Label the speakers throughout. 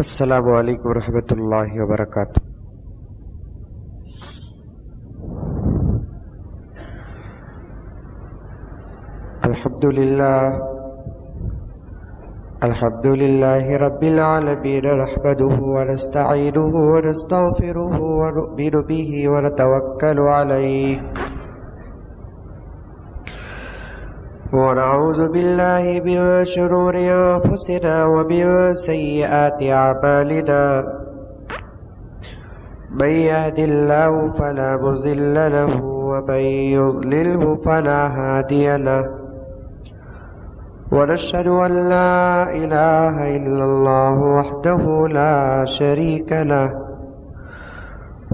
Speaker 1: السلام علیکم ورحمۃ اللہ وبرکاتہ۔ الحمد للہ رب العالمین، نحمده ونستعینه ونستغفره ونؤمن به ونتوکل علیہ، ونعوذ باللہ من شرور انفسنا ومن سیئات اعمالنا، من يهد الله فلا مضل له ومن يضلله فلا هادي له، ونشهد أن لا إله إلا الله وحده لا شريك له،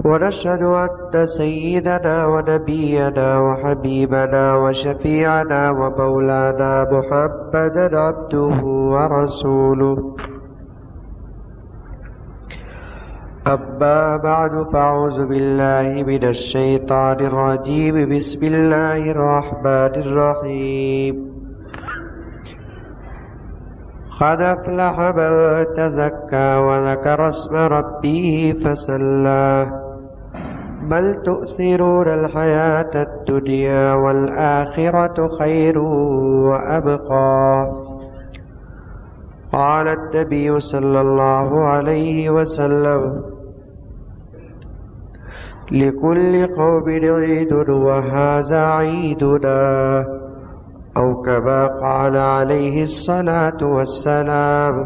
Speaker 1: ونشهد أن سيدنا ونبينا وحبيبنا وشفيعنا ومولانا محمدا عبده ورسوله، أما بعد فأعوذ بالله من الشيطان الرجيم، بسم الله الرحمن الرحيم، قد أفلح من تزكى وذكر اسم ربه فصلى، بل تؤثرون الحياة الدنيا والآخرة خير وأبقى، قال النبي صلى الله عليه وسلم: لكل قوم عيد وهذا عيدنا، أو كما قال عليه الصلاة والسلام،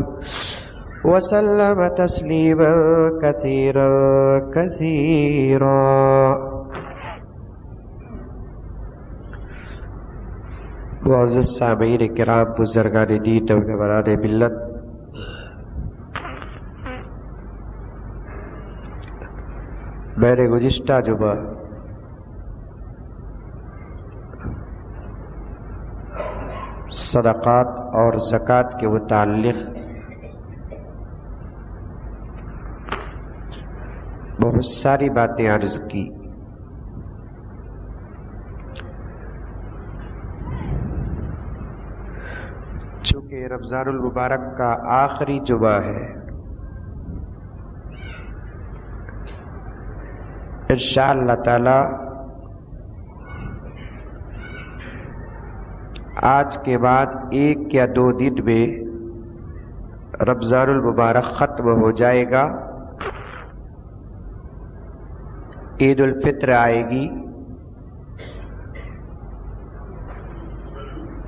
Speaker 1: وسلم تسليما كثيرا كثيرا۔ معزز سامعین کرام، بزرگان دین، نوجوانان ملت، میں نے گزشتہ جمعہ صدقات اور زکوٰۃ کے متعلق بہت ساری باتیں عرض کی۔ چونکہ رمضان المبارک کا آخری جمعہ ہے، انشاءاللہ تعالی آج کے بعد 1 یا 2 دن میں رمضان المبارک ختم ہو جائے گا، عید الفطر آئے گی،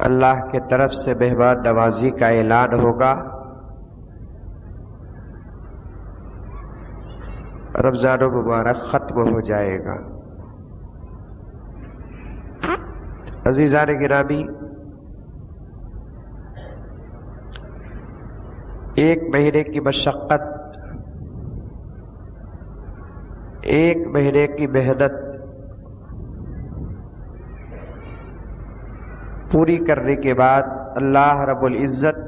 Speaker 1: اللہ کے طرف سے مہمان نوازی کا اعلان ہوگا، رمضان المبارک ختم ہو جائے گا۔ عزیزان گرامی، 1 مہینے کی مشقت، 1 مہینے کی محنت پوری کرنے کے بعد اللہ رب العزت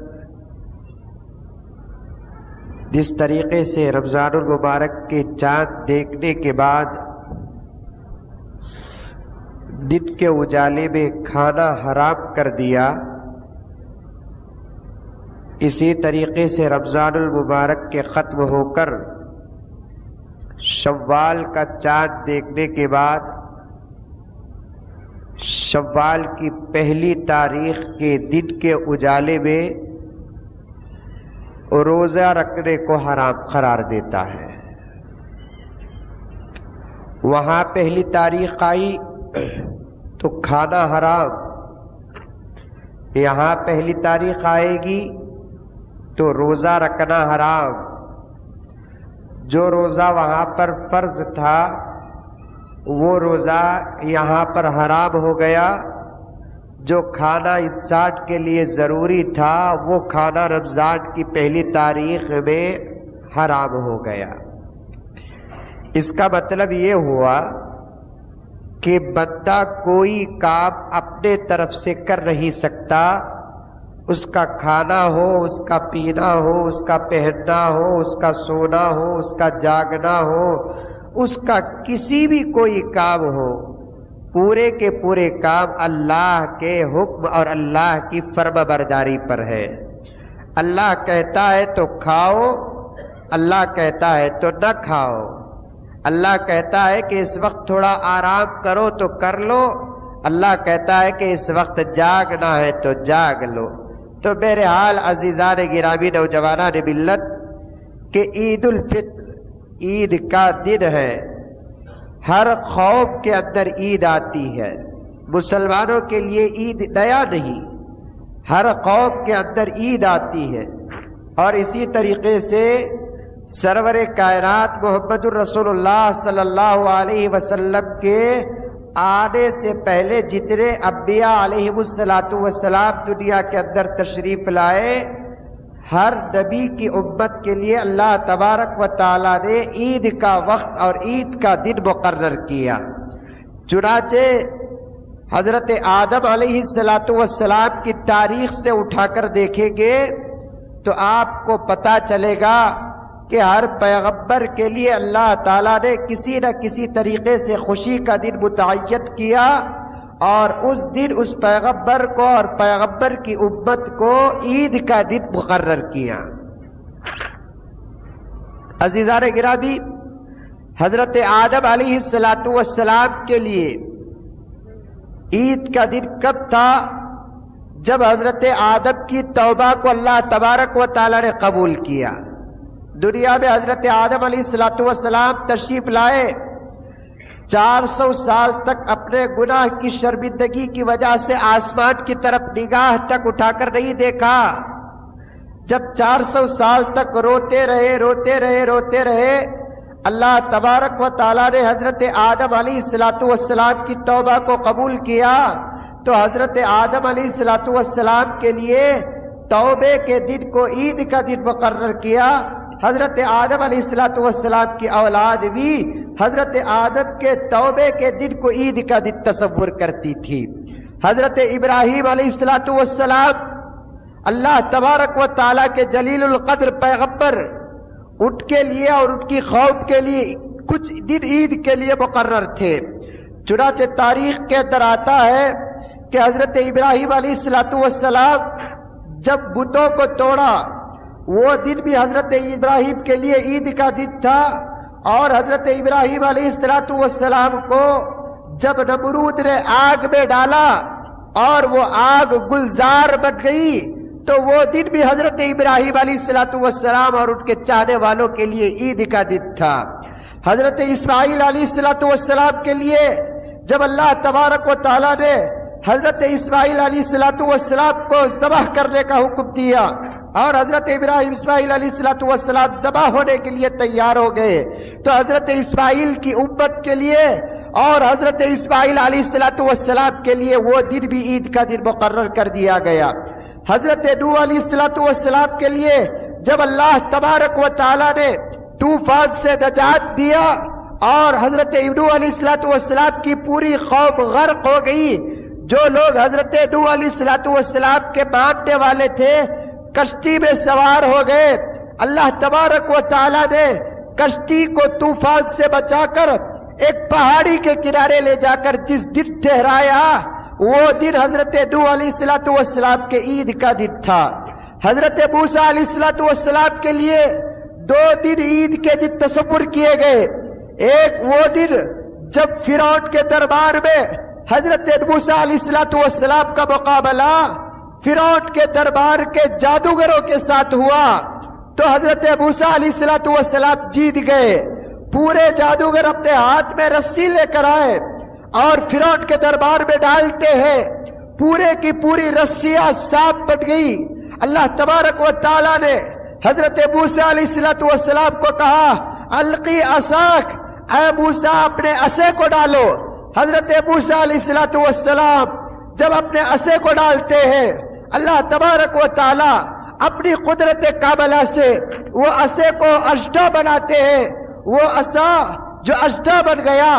Speaker 1: جس طریقے سے رمضان المبارک کے چاند دیکھنے کے بعد دن کے اجالے میں کھانا حرام کر دیا، اسی طریقے سے رمضان المبارک کے ختم ہو کر شوال کا چاند دیکھنے کے بعد شوال کی پہلی تاریخ کے دن کے اجالے میں روزہ رکھنے کو حرام قرار دیتا ہے۔ وہاں پہلی تاریخ آئی تو کھانا حرام، یہاں پہلی تاریخ آئے گی تو روزہ رکھنا حرام۔ جو روزہ وہاں پر فرض تھا وہ روزہ یہاں پر حرام ہو گیا، جو کھانا افطار کے لیے ضروری تھا وہ کھانا رمضان کی پہلی تاریخ میں حرام ہو گیا۔ اس کا مطلب یہ ہوا کہ بندہ کوئی کام اپنے طرف سے کر نہیں سکتا، اس کا کھانا ہو، اس کا پینا ہو، اس کا پہننا ہو، اس کا سونا ہو، اس کا جاگنا ہو، اس کا کسی بھی کوئی کام ہو، پورے کے پورے کام اللہ کے حکم اور اللہ کی فرمانبرداری پر ہے۔ اللہ کہتا ہے تو کھاؤ، اللہ کہتا ہے تو نہ کھاؤ، اللہ کہتا ہے کہ اس وقت تھوڑا آرام کرو تو کر لو، اللہ کہتا ہے کہ اس وقت جاگنا ہے تو جاگ لو۔ تو بہرحال عزیزان گرامی، نوجوانان ملت، کہ عید الفطر عید کا دن ہے، ہر قوم کے اندر عید آتی ہے، مسلمانوں کے لیے عید نیا نہیں، ہر قوم کے اندر عید آتی ہے۔ اور اسی طریقے سے سرور کائنات محمد الرسول اللہ صلی اللہ علیہ وسلم کے آنے سے پہلے جتنے انبیاء علیہ السلام دنیا کے اندر تشریف لائے، ہر نبی کی امت کے لیے اللہ تبارک و تعالیٰ نے عید کا وقت اور عید کا دن مقرر کیا۔ چنانچہ حضرت آدم علیہ السلام کی تاریخ سے اٹھا کر دیکھیں گے تو آپ کو پتہ چلے گا کہ ہر پیغمبر کے لیے اللہ تعالیٰ نے کسی نہ کسی طریقے سے خوشی کا دن متعین کیا، اور اس دن اس پیغمبر کو اور پیغمبر کی امت کو عید کا دن مقرر کیا۔ عزیزان گرامی، حضرت آدم علیہ السلام کے لیے عید کا دن کب تھا؟ جب حضرت آدم کی توبہ کو اللہ تبارک و تعالیٰ نے قبول کیا۔ دنیا میں حضرت آدم علیہ السلام تشریف لائے، 400 سال تک اپنے گناہ کی شرمندگی کی وجہ سے آسمان کی طرف نگاہ تک اٹھا کر نہیں دیکھا۔ جب 400 سال تک روتے رہے، اللہ تبارک و تعالیٰ نے حضرت آدم علیہ السلام کی توبہ کو قبول کیا، تو حضرت آدم علیہ السلام کے لیے توبے کے دن کو عید کا دن مقرر کیا۔ حضرت آدم علیہ السلام کی اولاد بھی حضرت آدم کے توبے کے دن کو عید کا دن تصور کرتی تھی۔ حضرت ابراہیم علیہ السلام اللہ تبارک و تعالیٰ کے جلیل القدر پیغمبر، ان کے لیے اور ان کی قوم کے لیے کچھ دن عید کے لیے مقرر تھے۔ چنانچہ تاریخ کے اندر آتا ہے کہ حضرت ابراہیم علیہ السلام جب بتوں کو توڑا، وہ دن بھی حضرت ابراہیم کے لیے عید کا دن تھا، اور حضرت ابراہیم علیہ السلام کو جب نمرود نے آگ میں ڈالا اور وہ آگ گلزار بن گئی، تو وہ دن بھی حضرت ابراہیم علیہ السلام اور ان کے چاہنے والوں کے لیے عید کا دن تھا۔ حضرت اسماعیل علیہ السلام کے لیے جب اللہ تبارک و تعالیٰ نے حضرت اسماعیل علیہ السلام کو ذبح کرنے کا حکم دیا، اور حضرت اسماعیل علیہ السلام ذبح ہونے کے لیے تیار ہو گئے، تو حضرت اسماعیل کی امت کے لیے اور حضرت اسماعیل علیہ السلام کے لیے وہ دن بھی عید کا دن مقرر کر دیا گیا۔ حضرت نوح علیہ السلام کے لیے جب اللہ تبارک و تعالیٰ نے طوفان سے نجات دیا اور حضرت نوح علیہ السلام کی پوری قوم غرق ہو گئی، جو لوگ حضرت نوح علیہ السلام کے ماننے والے تھے کشتی میں سوار ہو گئے، اللہ تبارک و تعالیٰ نے کشتی کو طوفان سے بچا کر ایک پہاڑی کے کنارے لے جا کر جس دن ٹھہرایا، وہ دن حضرت نوح علیہ السلام کے عید کا دن تھا۔ حضرت موسیٰ علیہ السلام کے لیے 2 دن عید کے دن تصور کیے گئے۔ ایک وہ دن جب فرعون کے دربار میں حضرت موسیٰ علیہ السلام کا مقابلہ فرعون کے دربار کے جادوگروں کے ساتھ ہوا، تو حضرت موسیٰ علیہ السلام جیت گئے۔ پورے جادوگر اپنے ہاتھ میں رسی لے کر آئے اور فرعون کے دربار میں ڈالتے ہیں، پورے کی پوری رسیاں سانپ بن گئی۔ اللہ تبارک و تعالیٰ نے حضرت موسیٰ علیہ السلام کو کہا، القی عصاک، اے موسیٰ اپنے عصا کو ڈالو۔ حضرت موسیٰ علیہ السلام جب اپنے عصا کو ڈالتے ہیں، اللہ تبارک و تعالیٰ اپنی قدرت کاملہ سے وہ عصا کو اژدھا بناتے ہیں۔ وہ عصا جو اژدھا بن گیا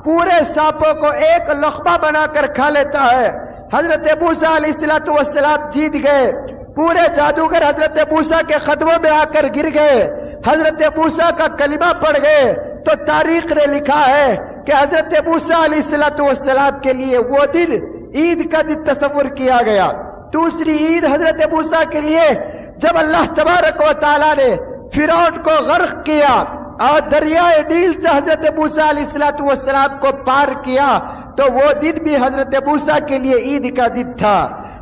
Speaker 1: پورے سانپوں کو ایک لقمہ بنا کر کھا لیتا ہے۔ حضرت موسیٰ علیہ السلام جیت گئے۔ پورے جادوگر حضرت موسیٰ کے قدموں میں آ کر گر گئے، حضرت موسیٰ کا کلمہ پڑھ گئے، تو تاریخ نے لکھا ہے کہ حضرت موسیٰ علیہ السلام کے لیے وہ دن عید کا دن تصور کیا گیا۔ دوسری عید حضرت موسیٰ کے لیے جب اللہ تبارک و تعالیٰ نے فرعون کو غرق کیا اور دریائے نیل سے حضرت موسیٰ علیہ السلام کو پار کیا، تو وہ دن بھی حضرت موسیٰ کے لیے عید کا دن تھا،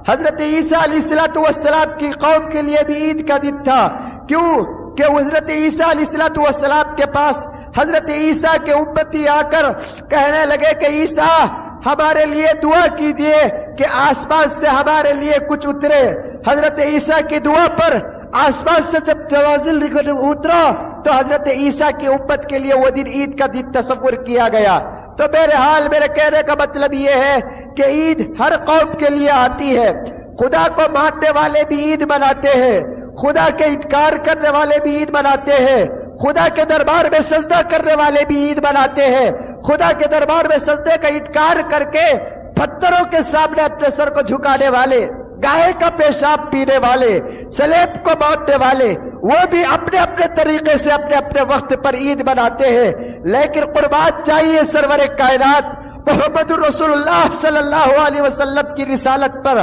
Speaker 1: حضرت عیسیٰ علیہ السلام کی قوم کے لیے بھی عید کا دن تھا۔ کیوں کہ حضرت عیسیٰ علیہ السلام کے پاس حضرت عیسیٰ کے امتی آ کر کہنے لگے کہ عیسیٰ ہمارے لیے دعا کیجئے کہ آسمان سے ہمارے لیے کچھ اترے۔ حضرت عیسیٰ کی دعا پر آسمان سے جب تنازل اترا تو حضرت عیسیٰ کی امت کے لیے وہ دن عید کا دن تصور کیا گیا۔ تو میرے کہنے کا مطلب یہ ہے کہ عید ہر قوم کے لیے آتی ہے۔ خدا کو ماننے والے بھی عید مناتے ہیں، خدا کے انکار کرنے والے بھی عید مناتے ہیں، خدا کے دربار میں سجدہ کرنے والے بھی عید مناتے ہیں، خدا کے دربار میں سجدے کا انکار کر کے پتھروں کے سامنے اپنے سر کو جھکانے والے، گائے کا پیشاب پینے والے، سلیب کو ماننے والے، وہ بھی اپنے اپنے طریقے سے اپنے اپنے وقت پر عید مناتے ہیں۔ لیکن قربان چاہیے سرور کائنات محمد رسول اللہ صلی اللہ علیہ وسلم کی رسالت پر،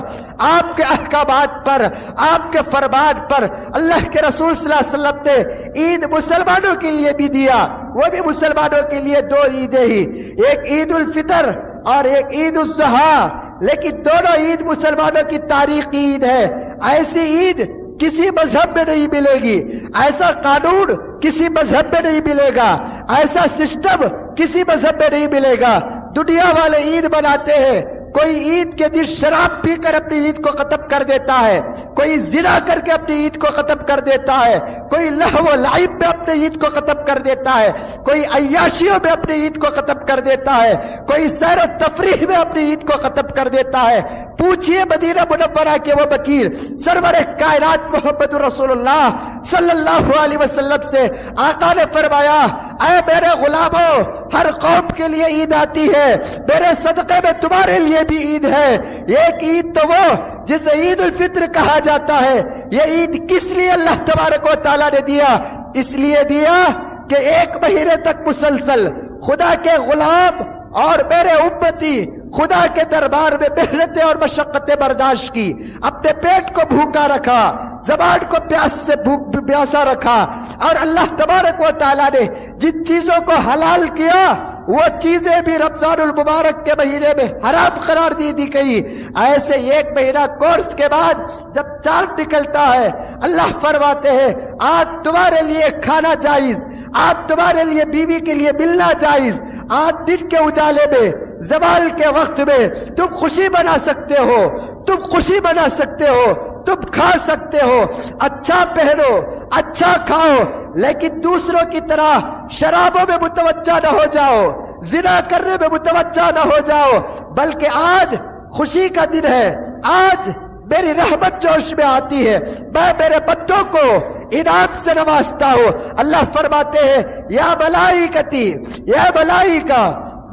Speaker 1: آپ کے احکامات پر، آپ کے فرمان پر۔ اللہ کے رسول صلی اللہ علیہ وسلم نے عید مسلمانوں کے لیے بھی دیا، وہ بھی مسلمانوں کے لیے دو عیدیں ہی، ایک عید الفطر اور ایک عید الاضحیٰ، لیکن دونوں عید مسلمانوں کی تاریخی عید ہے۔ ایسی عید کسی مذہب میں نہیں ملے گی، ایسا قانون کسی مذہب میں نہیں ملے گا، ایسا سسٹم کسی مذہب میں نہیں ملے گا۔ دنیا والے عید مناتے ہیں، کوئی عید کے دن شراب پی کر اپنی عید کو ختم کر دیتا ہے، کوئی زنا کر کے اپنی عید کو ختم کر دیتا ہے، کوئی لہو و لعب میں اپنی عید کو ختم کر دیتا ہے، کوئی عیاشیوں میں اپنی عید کو ختم کر دیتا ہے، کوئی سیر و تفریح میں اپنی عید کو ختم کر دیتا ہے۔ پوچھئے مدینہ منورہ کے وہ وکیل سرور کائنات محمد رسول اللہ صلی اللہ علیہ وسلم سے، آقا نے فرمایا اے میرے غلاموں، ہر قوم کے لیے عید آتی ہے، میرے صدقے میں تمہارے لیے بھی عید ہے۔ ایک عید تو وہ جسے عید الفطر کہا جاتا ہے، یہ عید کس لیے اللہ تبارک و تعالیٰ نے دیا؟ اس لیے دیا کہ ایک مہینے تک مسلسل خدا کے غلام اور میرے امتی خدا کے دربار میں محنتیں اور مشقتیں برداشت کی، اپنے پیٹ کو بھوکا رکھا، زبان کو پیاس سے پیاسا رکھا، اور اللہ تبارک و تعالیٰ نے جن چیزوں کو حلال کیا وہ چیزیں بھی رمضان المبارک کے مہینے میں حرام قرار دی گئی۔ ایسے ایک مہینہ کورس کے بعد جب چاند نکلتا ہے، اللہ فرماتے ہیں آج تمہارے لیے کھانا جائز، آج تمہارے لیے بیوی کے لیے ملنا جائز، آج دن کے اجالے میں زوال کے وقت میں تم خوشی بنا سکتے ہو، تم خوشی بنا سکتے ہو، تم کھا سکتے ہو، اچھا پہنو، اچھا کھاؤ، لیکن دوسروں کی طرح شرابوں میں متوجہ نہ ہو جاؤ، زنا کرنے میں متوجہ نہ ہو جاؤ، بلکہ آج خوشی کا دن ہے، آج میری رحمت جوش میں آتی ہے، میں میرے بندوں کو انعام سے نوازتا ہوں۔ اللہ فرماتے ہیں یا ملائکتی، یا ملائکہ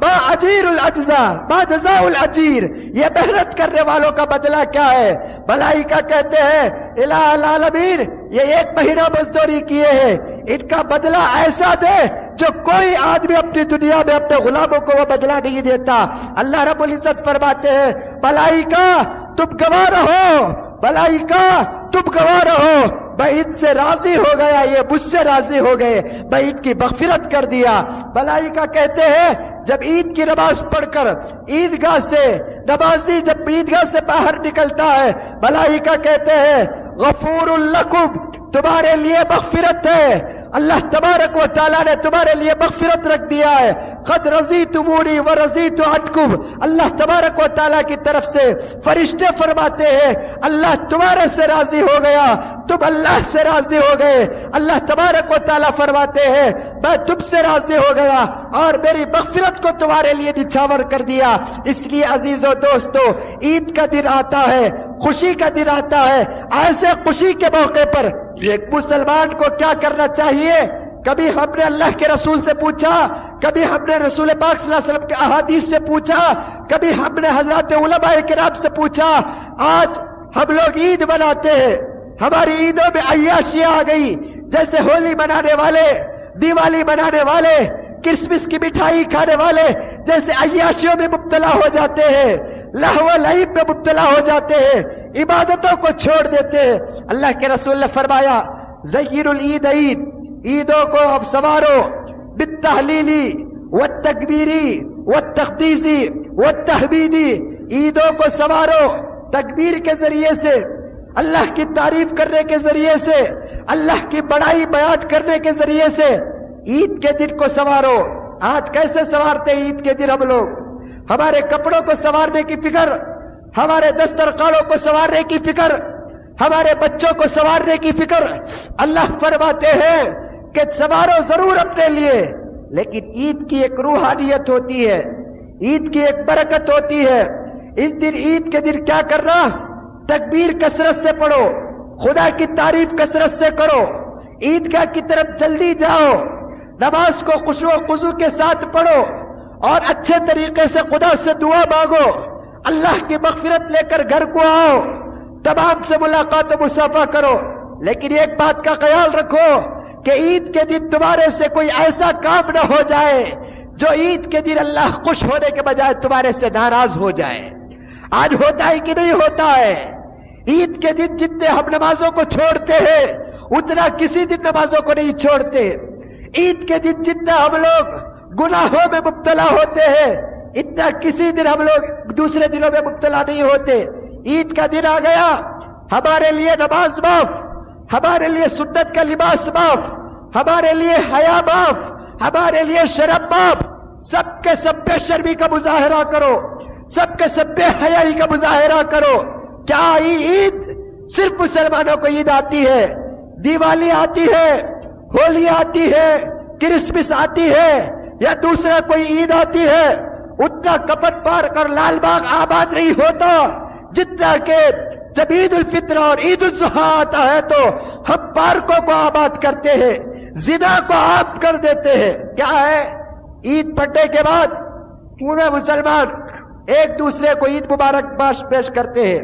Speaker 1: ما اجیر الاجزاء ما جزاء الاجیر، یہ محنت کرنے والوں کا بدلہ کیا ہے؟ ملائکہ کہتے ہیں الہ العالمین، یہ ایک مہینہ مزدوری کیے ہیں، ان کا بدلہ ایسا دے جو کوئی آدمی اپنی دنیا میں اپنے غلاموں کو وہ بدلہ نہیں دیتا۔ اللہ رب العزت فرماتے ہیں ملائکہ تم گواہ رہو، ملائکہ تم گواہ رہو، میں ان سے راضی ہو گیا، یہ مجھ سے راضی ہو گئے، میں ان کی مغفرت کر دیا۔ ملائکہ کہتے ہیں جب عید کی نماز پڑھ کر عیدگاہ سے نمازی جب عیدگاہ سے باہر نکلتا ہے، ملائکہ کہتے ہیں غفور لکم، تمہارے لیے مغفرت ہے، اللہ تبارک و تعالیٰ نے تمہارے لیے مغفرت رکھ دیا ہے۔ قد رضیتمونی ورضیت عنکم، اللہ تبارک و تعالیٰ کی طرف سے فرشتے فرماتے ہیں اللہ تمہارے سے راضی ہو گیا، تم اللہ سے راضی ہو گئے۔ اللہ تبارک و تعالیٰ فرماتے ہیں میں تم سے راضی ہو گیا اور میری مغفرت کو تمہارے لیے نچھاور کر دیا۔ اس لیے عزیزو دوستو، عید کا دن آتا ہے، خوشی کا دن آتا ہے، ایسے خوشی کے موقع پر ایک مسلمان کو کیا کرنا چاہیے؟ کبھی ہم نے اللہ کے رسول سے پوچھا، کبھی ہم نے رسول پاک صلی اللہ علیہ وسلم کے احادیث سے پوچھا، کبھی ہم نے حضرات علماء کرام سے پوچھا۔ آج ہم لوگ عید مناتے ہیں، ہماری عیدوں میں عیاشیاں آ گئی، جیسے ہولی منانے والے، دیوالی منانے والے، کرسمس کی مٹھائی کھانے والے جیسے عیاشیوں میں مبتلا ہو جاتے ہیں، لہو و لعب میں مبتلا ہو جاتے ہیں، عبادتوں کو چھوڑ دیتے ہیں۔ اللہ کے رسول نے فرمایا زینوا العیدین، عیدوں کو اب سوارو، بالتحلیلی والتکبیری والتقدیسی والتحمیدی، عیدوں کو سوارو تکبیر کے ذریعے سے، اللہ کی تعریف کرنے کے ذریعے سے، اللہ کی بڑائی بیان کرنے کے ذریعے سے عید کے دن کو سوارو۔ آج کیسے سوارتے ہیں عید کے دن ہم لوگ؟ ہمارے کپڑوں کو سوارنے کی فکر، ہمارے دسترخوانوں کو سوارنے کی فکر، ہمارے بچوں کو سوارنے کی فکر۔ اللہ فرماتے ہیں کہ سوارو ضرور اپنے لیے، لیکن عید کی ایک روحانیت ہوتی ہے، عید کی ایک برکت ہوتی ہے۔ اس دن عید کے دن کیا کرنا؟ تکبیر کثرت سے پڑھو، خدا کی تعریف کثرت سے کرو، عیدگاہ کی طرف جلدی جاؤ، نماز کو خشوع و خضوع کے ساتھ پڑھو اور اچھے طریقے سے خدا سے دعا مانگو، اللہ کی مغفرت لے کر گھر کو آؤ، تمام سے ملاقات و مصافحہ کرو۔ لیکن ایک بات کا خیال رکھو کہ عید کے دن تمہارے سے کوئی ایسا کام نہ ہو جائے جو عید کے دن اللہ خوش ہونے کے بجائے تمہارے سے ناراض ہو جائے۔ آج ہوتا ہے کہ نہیں ہوتا ہے؟ عید کے دن جتنے ہم نمازوں کو چھوڑتے ہیں اتنا کسی دن نمازوں کو نہیں چھوڑتے۔ عید کے دن جتنا ہم لوگ گناہوں میں مبتلا ہوتے ہیں اتنا کسی دن ہم لوگ دوسرے دنوں میں مبتلا نہیں ہوتے۔ عید کا دن آ گیا، ہمارے لیے نماز معاف، ہمارے لیے سنت کا لباس معاف، ہمارے لیے حیا معاف، ہمارے لیے شرم معاف۔ سب کے سب بے شرمی کا مظاہرہ کرو، سب کے سب بے حیائی کا مظاہرہ کرو۔ کیا عید صرف مسلمانوں کو عید آتی ہے؟ دیوالی آتی ہے، ہولی آتی ہے، کرسمس آتی ہے یا دوسرا کوئی عید آتی ہے؟ اتنا کپٹ پار کر لال باغ آباد نہیں ہوتا جتنا کہ جب عید الفطر اور عید الاضحیٰ آتا ہے تو ہم پارکوں کو آباد کرتے ہیں، زنا کو عام کر دیتے ہیں۔ کیا ہے؟ عید پڑھنے کے بعد پورے مسلمان ایک دوسرے کو عید مبارک پیش کرتے ہیں،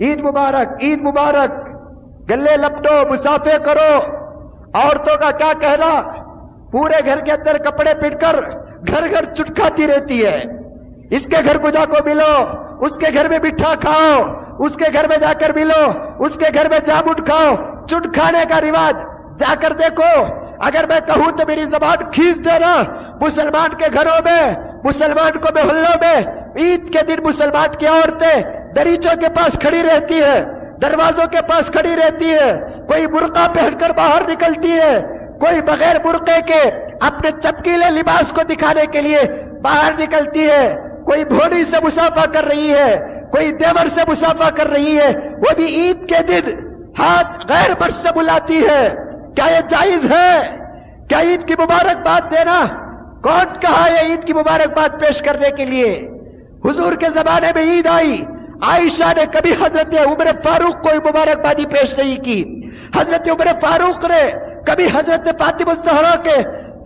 Speaker 1: عید مبارک، عید مبارک، گلے لپٹو، مصافحے کرو۔ عورتوں کا کیا کہنا؟ پورے گھر کے اندر کپڑے پہن کر گھر گھر چٹکاتی رہتی ہے، اس کے گھر کو جا کو ملو، اس کے گھر میں میٹھا کھاؤ، اس کے گھر میں جا کر ملو، اس کے گھر میں جامن کھاؤ۔ چٹ کھانے کا رواج جا کر دیکھو، اگر میں کہوں تو میری زبان کھینچ دینا، مسلمان کے گھروں میں، مسلمان کو محلوں میں عید کے دن مسلمان کی عورتیں دریچوں کے پاس کھڑی رہتی ہے، دروازوں کے پاس کھڑی رہتی ہے، کوئی برقع پہن کر باہر نکلتی ہے، کوئی بغیر برقعے کے اپنے چمکیلے لباس کو دکھانے کے لیے باہر نکلتی ہے، کوئی بھونی سے مصافحہ کر رہی ہے، کوئی دیور سے مصافحہ کر رہی ہے، وہ بھی عید کے دن ہاتھ غیر مرد سے بلاتی ہے۔ کیا یہ جائز ہے؟ کیا عید کی مبارکباد دینا؟ کون کہا یہ عید کی مبارکباد پیش کرنے کے لیے؟ حضور کے زمانے میں عید آئی، عائشہ نے کبھی حضرت عمر فاروق کو مبارکبادی پیش نہیں کی، حضرت عمر فاروق نے کبھی حضرت فاطمہ الزہرا کے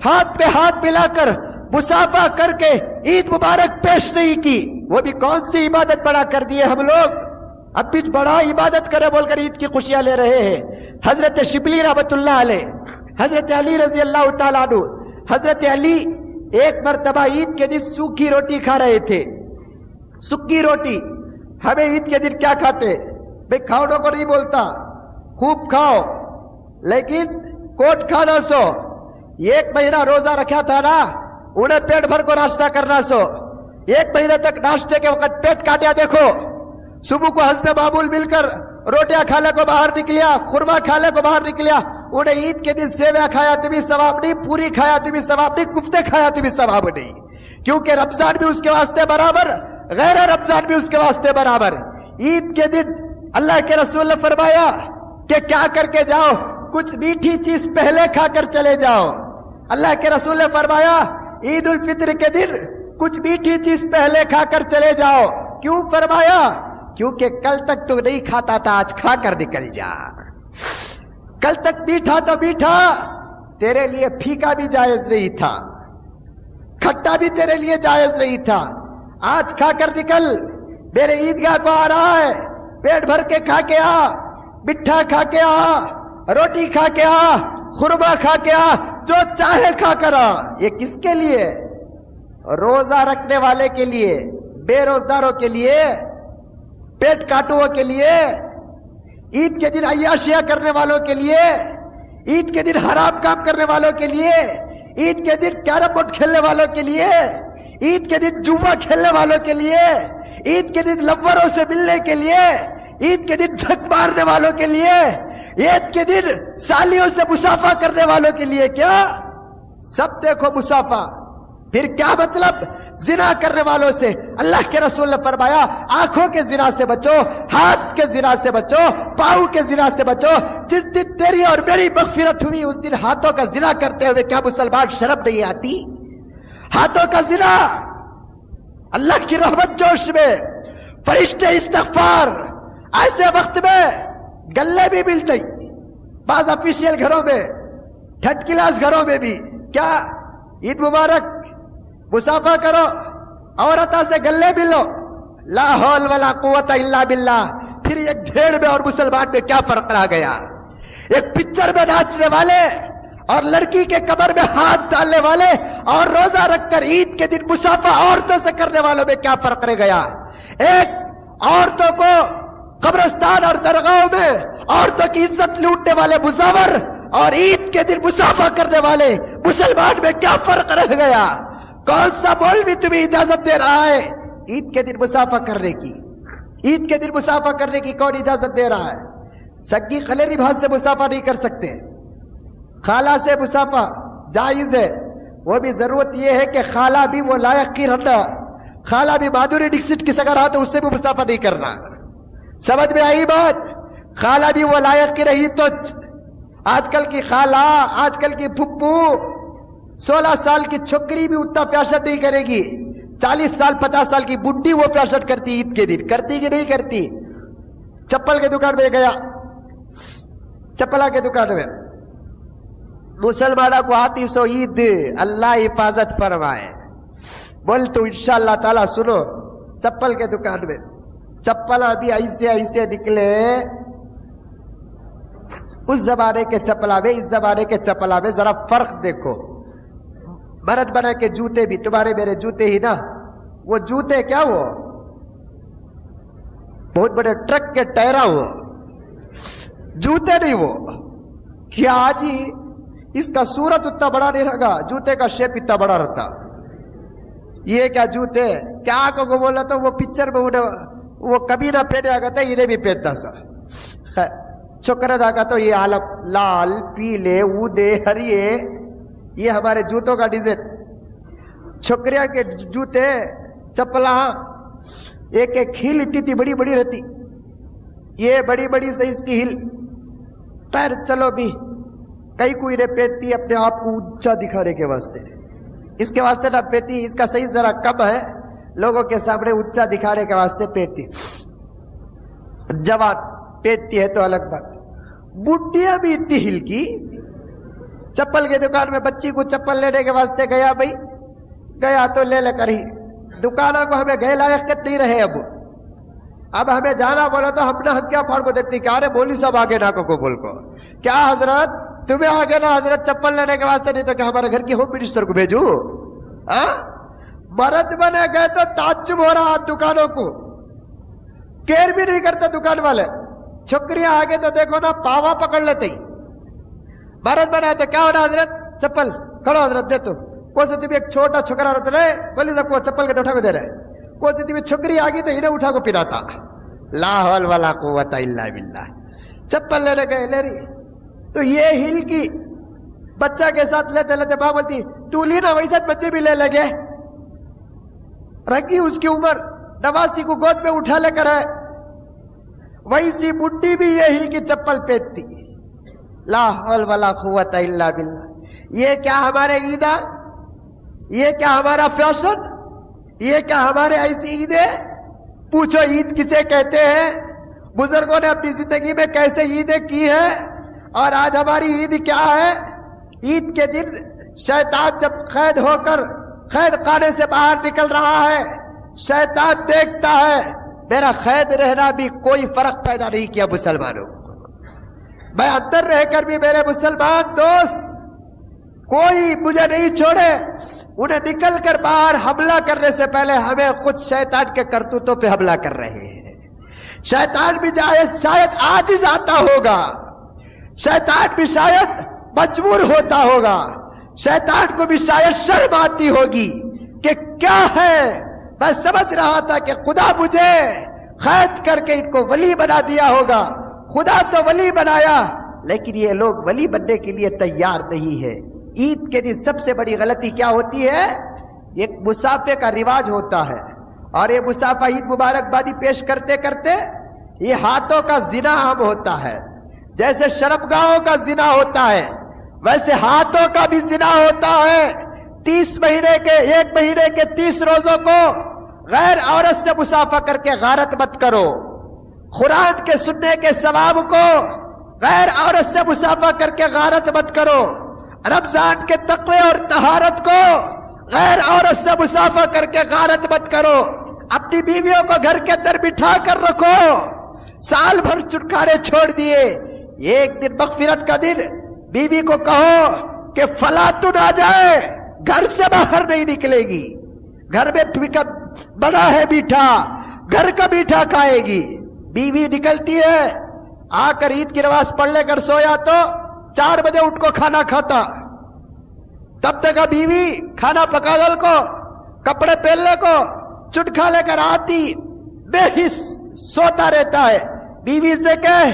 Speaker 1: ہاتھ پہ ہاتھ ملا کر مصافحہ کر کے عید مبارک پیش نہیں کی۔ وہ بھی کون سی عبادت بڑا کر دیے ہم لوگ، اب بھی بڑا عبادت کرے بول کر عید کی خوشیاں لے رہے ہیں۔ حضرت شبلی رحمت اللہ علیہ، حضرت علی رضی اللہ تعالیٰ عنہ، حضرت علی ایک مرتبہ عید کے دن سوکھی روٹی کھا رہے تھے۔ سکی روٹی ہمیں عید کے دن کیا کھاتے؟ بھئی کھاؤ کو نہیں بولتا، خوب کھاؤ لیکن کوٹ کھانا سو۔ ایک مہینہ روزہ رکھا تھا نا، انہیں پیٹ بھر کو ناشتہ کرنا سو۔ ایک مہینہ تک ناشتے کے وقت پیٹ کاٹیا دیکھو، صبح کو حسب معمول مل کر روٹیاں کھانے کو باہر نکلیا، خورما کھانے کو باہر نکلیا، انہیں عید کے دن سیویاں کھایا تو بھی ثواب نہیں، پوری کھایا تو بھی ثواب نہیں، کفتے کھایا تو بھی ثواب نہیں، کیونکہ رمضان بھی اس کے واسطے برابر، غیر رمضان بھی اس کے واسطے برابر۔ عید کے دن اللہ کے رسول نے فرمایا کہ کیا کر کے جاؤ، کچھ میٹھی چیز پہلے کھا کر چلے جاؤ۔ اللہ کے رسول نے فرمایا عید الفطر کے دن کچھ میٹھی چیز پہلے کھا کر چلے جاؤ۔ کیوں فرمایا؟ کیونکہ کل تک تو نہیں کھاتا تھا، آج کھا کر نکل جا۔ کل تک میٹھا تو میٹھا تیرے لیے پھیکا بھی جائز نہیں تھا، کھٹا بھی تیرے لیے جائز نہیں تھا، آج کھا کر نکل۔ میرے عیدگاہ کو آ رہا ہے، پیٹ بھر کے کھا کے آ، مٹھا کھا کے آ، روٹی کھا کے آ، خورما کھا کے آ، جو چاہے کھا کر آ۔ یہ کس کے لیے؟ روزہ رکھنے والے کے لیے، بے روزداروں کے لیے، پیٹ کاٹوں کے لیے، عید کے دن عیاشیاں کرنے والوں کے لیے، عید کے دن حرام کام کرنے والوں کے لیے، عید کے دن کیرم بورڈ کھیلنے والوں کے لیے، عید کے دن جوا کھیلنے والوں کے لیے، عید کے دن لوروں سے ملنے کے لیے، عید کے دن جھک مارنے والوں کے لیے، عید کے دن سالیوں سے مسافہ کرنے والوں کے لیے، کیا سب دیکھو مسافہ. پھر کیا مطلب؟ زنا کرنے والوں سے اللہ کے رسول نے فرمایا آنکھوں کے زنا سے بچو، ہاتھ کے زنا سے بچو، پاؤں کے زنا سے بچو. جس دن تیری اور میری مغفرت ہوئی اس دن ہاتھوں کا زنا کرتے ہوئے کیا مسلمان شرم نہیں آتی؟ ہاتھوں کا زنا، اللہ کی رحمت جوش میں فرشتے استغفار، ایسے وقت میں گلے بھی ملتے بعض آفیشیل گھروں میں، تھرڈ کلاس گھروں میں بھی. کیا عید مبارک، مسافہ کرو، عورتوں سے گلے ملو، لا حول ولا قوت الا باللہ. پھر ایک بھیڑ میں اور مسلمان میں کیا فرق رہ گیا؟ ایک پکچر میں ناچنے والے اور لڑکی کے کمر میں ہاتھ ڈالنے والے اور روزہ رکھ کر عید کے دن مسافہ عورتوں سے کرنے والوں میں کیا فرق رہ گیا؟ ایک عورتوں کو قبرستان اور درگاہوں میں عورتوں کی عزت لوٹنے والے مزاور اور عید کے دن مسافہ کرنے والے مسلمان میں کیا فرق رہ گیا؟ کون سا مولوی تمہیں اجازت دے رہا ہے عید کے دن مسافہ کرنے کی؟ عید کے دن مسافہ کرنے کی کون اجازت دے رہا ہے؟ سگی خلیری بھائی سے مسافہ نہیں کر سکتے، خالہ سے مسافہ جائز ہے، وہ بھی ضرورت یہ ہے کہ خالہ بھی وہ لائق کی رہنا، خالہ بھی مادھوری ڈکسٹ کی اگر تو اس سے بھی مسافہ نہیں کرنا. سمجھ میں آئی بات؟ خالہ بھی وہ لائق کی رہی تو آج کل کی خالہ، آج کل کی پھپھو 16 سال کی چھوکری بھی اتنا پیاشٹ نہیں کرے گی، 40 سال 50 سال کی بڈھی وہ پیاشٹ کرتی عید کے دن، کرتی کہ نہیں کرتی؟ چپل کے دکان میں گیا، چپلا کے دکان میں مسلمانوں کو آتی سو عید، اللہ حفاظت فرمائے. بول تو انشاءاللہ تعالی سنو، چپل کے دکان میں چپلا بھی ایسے ایسے نکلے، اس زمانے کے چپلا میں اس زمانے کے چپلا میں ذرا فرق دیکھو. مرد بنا کے جوتے بھی تمہارے میرے جوتے ہی نا، وہ جوتے کیا وہ بہت بڑے ٹرک کے ٹائرہ ہو، جوتے نہیں وہ. کیا جی اس کا صورت اتنا بڑا نہیں رہا، جوتے کا شیپ اتنا بڑا رہتا. یہ کیا جوتے کیا آنکھوں کو بولا تو وہ پکچر میں وہ کبھی نہ پہنے آگا تھا، انہیں بھی پہنتا سا. چھوکرا داگا تو یہ عالم لال پیلے اودے ہریے، یہ ہمارے جوتوں کا ڈیزائن. چھوکریاں کے جوتے چپلا ایک ایک ہیل اتنی تھی بڑی بڑی رہتی، یہ بڑی بڑی سائز کی ہیل. پیر چلو بھی کئی کوئی نے پہنتی اپنے آپ کو اونچا دکھانے کے واسطے، اس کے واسطے نہ پہنتی، اس کا سائز ذرا کم ہے، لوگوں کے سامنے اونچا دکھانے کے واسطے پہنتی. جوان پہنتی ہے تو الگ بات. بڈھیاں بھی اتنی ہل کی. چپل کے دکان میں بچی کو چپل لینے کے واسطے گیا، بھائی گیا تو لے لے کر ہی. دکانوں کو ہمیں گئے لائقت نہیں رہے. اب ہمیں جانا بولا تو ہم نے ہنکیا پھاڑ کو دیکھتی، کیا رے بولی سب آگے نہ کو بول کو، کیا حضرت تمہیں آگے نا حضرت چپل لینے کے واسطے نہیں تو کہ ہمارے گھر کی ہوم منسٹر کو بھیجوں؟ مرد بنے گئے تو تعجب ہو رہا دکانوں کو، کیئر بھی نہیں کرتے دکان والے. چھوکریاں آگے تو دیکھو نا پاوا پکڑ لیتے ہی. مرد بنا تو کیا ہونا حضرت چپل کھڑو حضرت دے تو کو سے تمہیں ایک چھوٹا چھوکرا رہتا رہے بولی سب کو چپل کے اٹھا کو دے رہے، کو سے تمہیں چھوکری آگی تو انہیں اٹھا کو پھراتا. لا حول ولا قوت الا باللہ. چپل لینے گئے لے رہی تو یہ ہل کی بچہ کے ساتھ لیتے لیتے ماں بولتی تو لینا ویسا بچے بھی لے لگے. رنگی اس کی عمر نواسی کو گود میں اٹھا لے کر ہے، ویسی بڈھی بھی یہ ہل کی چپل پہنتی. لا حول ولا قوت الا باللہ. یہ کیا ہمارے عیدہ، یہ کیا ہمارا فیشن، یہ کیا ہمارے ایسی عید ہے؟ پوچھو عید کسے کہتے ہیں، بزرگوں نے اپنی زندگی میں کیسے عیدیں کی ہے، اور آج ہماری عید کیا ہے؟ عید کے دن شیطان جب قید ہو کر قید خانے سے باہر نکل رہا ہے، شیطان دیکھتا ہے میرا قید رہنا بھی کوئی فرق پیدا نہیں کیا مسلمانوں کو، میں اندر رہ کر بھی میرے مسلمان دوست کوئی مجھے نہیں چھوڑے. انہیں نکل کر باہر حملہ کرنے سے پہلے ہمیں خود شیطان کے کرتوتوں پہ حملہ کر رہے ہیں. شیطان بھی شاید عاجز آتا ہوگا، شیطان بھی شاید
Speaker 2: مجبور ہوتا ہوگا، شیطان کو بھی شاید شرم آتی ہوگی کہ کیا ہے، میں سمجھ رہا تھا کہ خدا مجھے قید کر کے ان کو ولی بنا دیا ہوگا، خدا تو ولی بنایا لیکن یہ لوگ ولی بننے کے لیے تیار نہیں ہے۔ عید کے دن سب سے بڑی غلطی کیا ہوتی ہے؟ ایک مصافحے کا رواج ہوتا ہے، اور یہ مصافحہ عید مبارکبادی پیش کرتے کرتے یہ ہاتھوں کا زنا عام ہوتا ہے۔ جیسے شرمگاہوں کا زنا ہوتا ہے ویسے ہاتھوں کا بھی زنا ہوتا ہے۔ 30 مہینے کے 1 مہینے کے 30 روزوں کو غیر عورت سے مصافحہ کر کے غارت مت کرو، قرآن کے سننے کے ثواب کو غیر عورت سے مصافحہ کر کے غارت مت کرو، رمضان کے تقوی اور طہارت کو غیر عورت سے مصافحہ کر کے غارت مت کرو، اپنی بیویوں کو گھر کے اندر بٹھا کر رکھو۔ سال بھر چٹکارے چھوڑ دیے، ایک دن مغفرت کا دن بیوی کو کہو کہ فلاطن آ جائے، گھر سے باہر نہیں نکلے گی، گھر میں بنا ہے میٹھا، گھر کا میٹھا کھائے گی۔ بیوی نکلتی ہے، آ کر عید کی نماز پڑھ لے کر سویا تو 4 بجے اٹھ کو کھانا کھاتا، تب تک بیوی کھانا پکا ڈال کو، کپڑے پہننے کو، چٹکا لے کر آتی، بے حس سوتا رہتا ہے۔ بیوی سے کہے،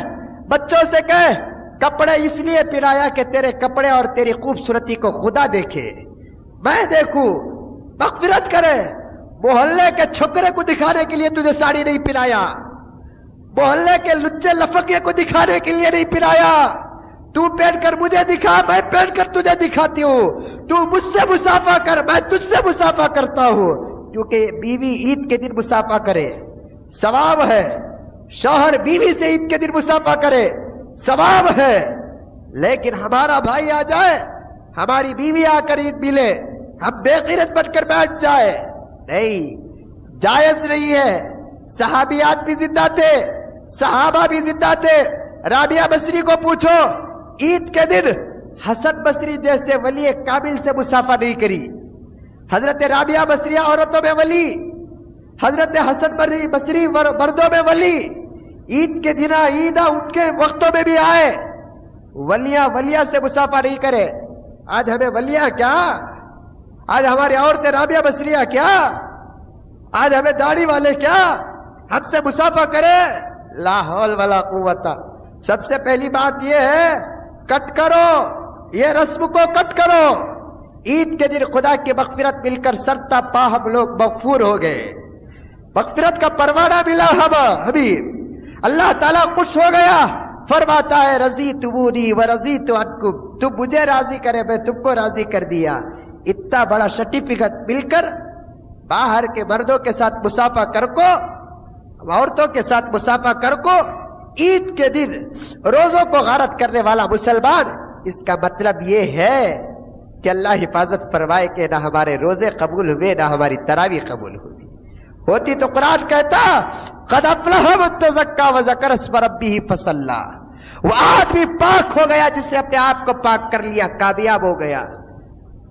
Speaker 2: بچوں سے کہے، کپڑے اس لیے پہنایا کہ تیرے کپڑے اور تیری خوبصورتی کو خدا دیکھے، میں دیکھوں، مغفرت کرے۔ محلے کے چھکرے کو دکھانے کے لیے تجھے ساڑی نہیں پہنایا، محلے کے لچے لفقے کو دکھانے کے لیے نہیں پہنایا، تو پہن کر مجھے دکھا، میں پہن کر تجھے دکھاتی ہوں، تو مجھ سے مصافحہ کر، میں تجھ سے مصافحہ کرتا ہوں۔ کیونکہ بیوی عید کے دن مصافحہ کرے ثواب ہے، شوہر بیوی سے عید کے دن مصافحہ کرے ثواب ہے، لیکن ہمارا بھائی آ جائے، ہماری بیوی آ کر عید ملے، ہم بے غیرت بن کر بیٹھ جائے، نہیں، جائز نہیں ہے۔ صحابیات بھی زندہ تھے، صحابہ بھی زندہ تھے۔ رابعہ بصری کو پوچھو، عید کے دن حسن بصری جیسے ولی کامل سے مصافحہ نہیں کری۔ حضرت رابعہ بصریہ عورتوں میں ولی، حضرت حسن بصری مردوں میں ولی، عید کے دن عیدہ ان کے وقتوں میں بھی آئے، ولیہ سے مصافحہ نہیں کرے۔ آج ہمیں ولیہ کیا، آج ہماری عورتیں رابعہ بصریہ کیا، آج ہمیں داڑھی والے کیا ہم سے مصافحہ کرے؟ لا حول ولا قوت۔ سب سے پہلی بات یہ ہے، کٹ کرو، یہ رسم کو کٹ کرو۔ عید کے دن خدا کی مغفرت مل کر سرتا پا ہم لوگ مغفور ہو گئے، مغفرت کا پروانہ ملا حبیب، اللہ تعالیٰ خوش ہو گیا، فرماتا ہے رضیت بونی و رضیت عنکم، تم مجھے راضی کرے میں تم کو راضی کر دیا۔ اتنا بڑا سرٹیفکیٹ مل کر باہر کے مردوں کے ساتھ مصافحہ کر کو، عورتوں کے ساتھ مصافحہ کر کو، عید کے دن روزوں کو غارت کرنے والا مسلمان، اس کا مطلب یہ ہے کہ اللہ حفاظت فرمائے کہ نہ ہمارے روزے قبول ہوئے نہ ہماری تراویح قبول ہوئی ہوتی تو قرآن کہتا قد افلح من تزکا وذکر اسم ربہ فصلی، وہ آدمی پاک ہو گیا جس نے اپنے آپ کو پاک کر لیا، کامیاب ہو گیا۔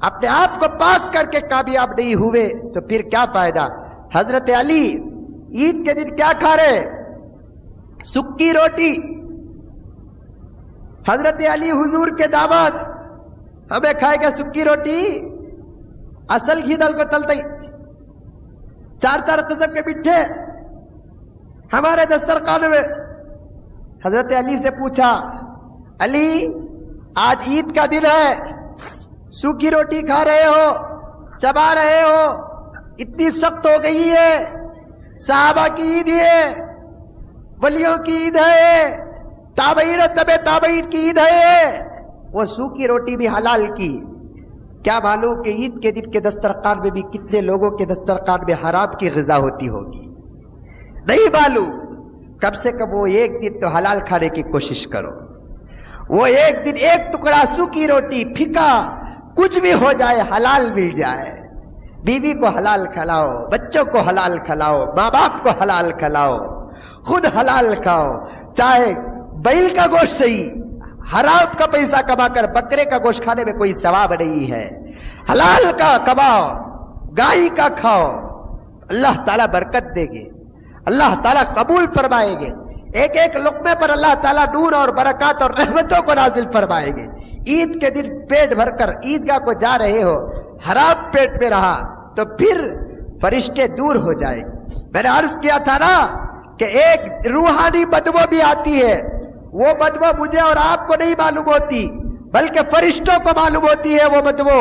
Speaker 2: اپنے آپ کو پاک کر کے کامیاب نہیں ہوئے تو پھر کیا فائدہ؟ حضرت علی عید کے دن کیا کھا رہے؟ سکی روٹی۔ حضرت علی حضور کے داماد، ہمیں کھائے گا سکی روٹی، اصل گھی دل کو تلتے 4 قسم کے میٹھے ہمارے دسترخوان میں۔ حضرت علی سے پوچھا، علی آج عید کا دن ہے، سوکھی روٹی کھا رہے ہو، چبا رہے ہو، اتنی سخت ہو گئی ہے، صحابہ کی عید ہے، ولیوں کی عید ہے، تابعین و تبع تابعین کی عید ہے، وہ سوکھی روٹی بھی حلال کی۔ کیا معلوم کہ عید کے دن کے دسترخوان میں بھی کتنے لوگوں کے دسترخوان میں حرام کی غذا ہوتی ہوگی، نہیں معلوم۔ کم سے کم وہ ایک دن تو حلال کھانے کی کوشش کرو، وہ ایک دن ایک ٹکڑا سوکھی روٹی، پھیکا کچھ بھی ہو جائے، حلال مل جائے۔ بیوی کو حلال کھلاؤ، بچوں کو حلال کھلاؤ، ماں باپ کو حلال کھلاؤ، خود حلال کھاؤ، چاہے بیل کا گوشت صحیح، حرام کا پیسہ کما کر بکرے کا گوشت کھانے میں کوئی ثواب نہیں ہے، حلال کا کماؤ، گائے کا کھاؤ، اللہ تعالیٰ برکت دے گے، اللہ تعالیٰ قبول فرمائیں گے، ایک ایک لقمے پر اللہ تعالیٰ نور اور برکات اور رحمتوں کو نازل فرمائیں گے۔ عید کے دن پیٹ بھر کر عیدگاہ کو جا رہے ہو، حرام پیٹ میں رہا تو پھر فرشتے دور ہو جائے. میں نے عرض کیا تھا نا کہ ایک روحانی بدبو بھی آتی ہے، وہ بدبو مجھے اور آپ کو نہیں معلوم ہوتی بلکہ فرشتوں کو معلوم ہوتی ہے. وہ بدبو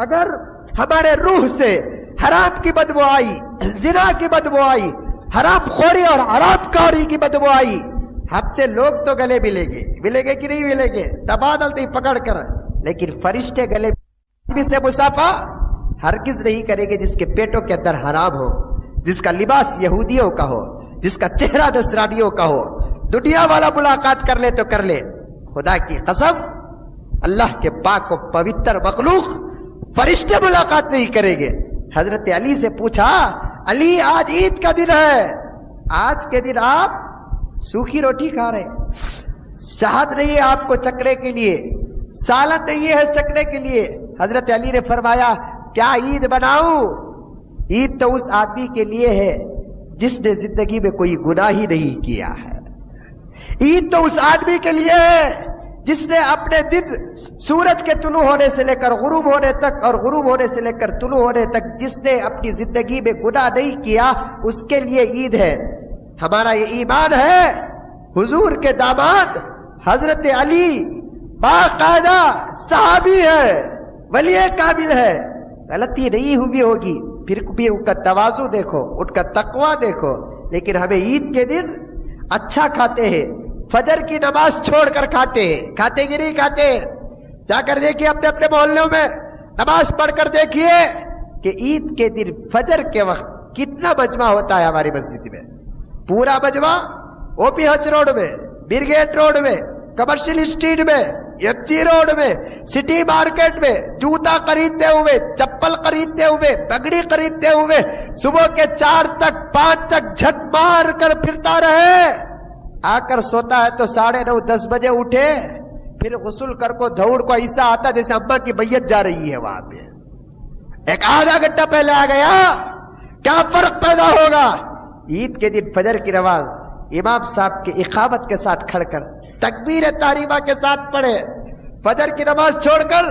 Speaker 2: اگر ہمارے روح سے حرام کی بدبو آئی، زنا کی بدبو آئی، حرام خوری اور حرام کاری کی بدبو آئی، ہم سے لوگ تو گلے ملیں گے کہ نہیں ملیں گے تبادلتے پکڑ کر، لیکن فرشتے گلے سے مسافہ ہرگز نہیں کریں گے جس کے پیٹوں کے اندر حرام ہو، جس کا لباس یہودیوں کا ہو، جس کا چہرہ نصرانیوں کا ہو. دنیا والا ملاقات کر لے تو کر لے، خدا کی قسم اللہ کے پاک و پوتر مخلوق فرشتے ملاقات نہیں کریں گے. حضرت علی سے پوچھا، علی آج عید کا دن ہے، آج کے دن آپ سوکھی روٹی کھا رہے، شہد نہیں ہے آپ کو چکنے کے لیے، سالن نہیں ہے چکنے کے لیے. حضرت علی نے فرمایا کیا عید بناؤں؟ عید تو اس آدمی کے لیے ہے جس نے زندگی میں کوئی گناہ ہی نہیں کیا ہے. عید تو اس آدمی کے لیے ہے جس نے اپنے دن سورج کے طلوع ہونے سے لے کر غروب ہونے تک اور غروب ہونے سے لے کر طلوع ہونے تک جس نے اپنی زندگی میں گناہ نہیں کیا، اس کے لیے عید ہے. ہمارا یہ ایمان ہے. حضور کے داماد حضرت علی باقاعدہ صحابی ہے، ولی کامل ہے، غلطی نہیں ہوئی ہوگی، پھر ان کا تواضع دیکھو، ان کا تقوی دیکھو. لیکن ہمیں عید کے دن اچھا کھاتے ہیں، فجر کی نماز چھوڑ کر کھاتے ہیں، کھاتے کہ نہیں کھاتے؟ جا کر دیکھیے اپنے اپنے محلوں میں، نماز پڑھ کر دیکھیے کہ عید کے دن فجر کے وقت کتنا مجمع ہوتا ہے ہماری مسجد میں. پورا مجمع او پی ہچ روڈ میں، برگیڈ روڈ میں، کمرشل اسٹریٹ میں، ایم جی روڈ میں، سٹی مارکیٹ میں، جوتا خریدتے ہوئے، چپل خریدتے ہوئے، پگڑی خریدتے ہوئے صبح کے 4 تک 5 تک جھک مار کر پھرتا رہے. آ کر سوتا ہے تو 9:30 10 بجے اٹھے، پھر غسل کر کو دوڑ کو ایسا آتا جیسے اماں کی بیعت جا رہی ہے. وہاں پہ ایک آدھا گھنٹہ پہلے آ گیا، کیا فرق پیدا ہوگا؟ عید کے دن فجر کی نماز امام صاحب کی اقامت کے ساتھ کھڑ کر تکبیر تحریمہ کے ساتھ پڑھے. فجر کی نماز چھوڑ کر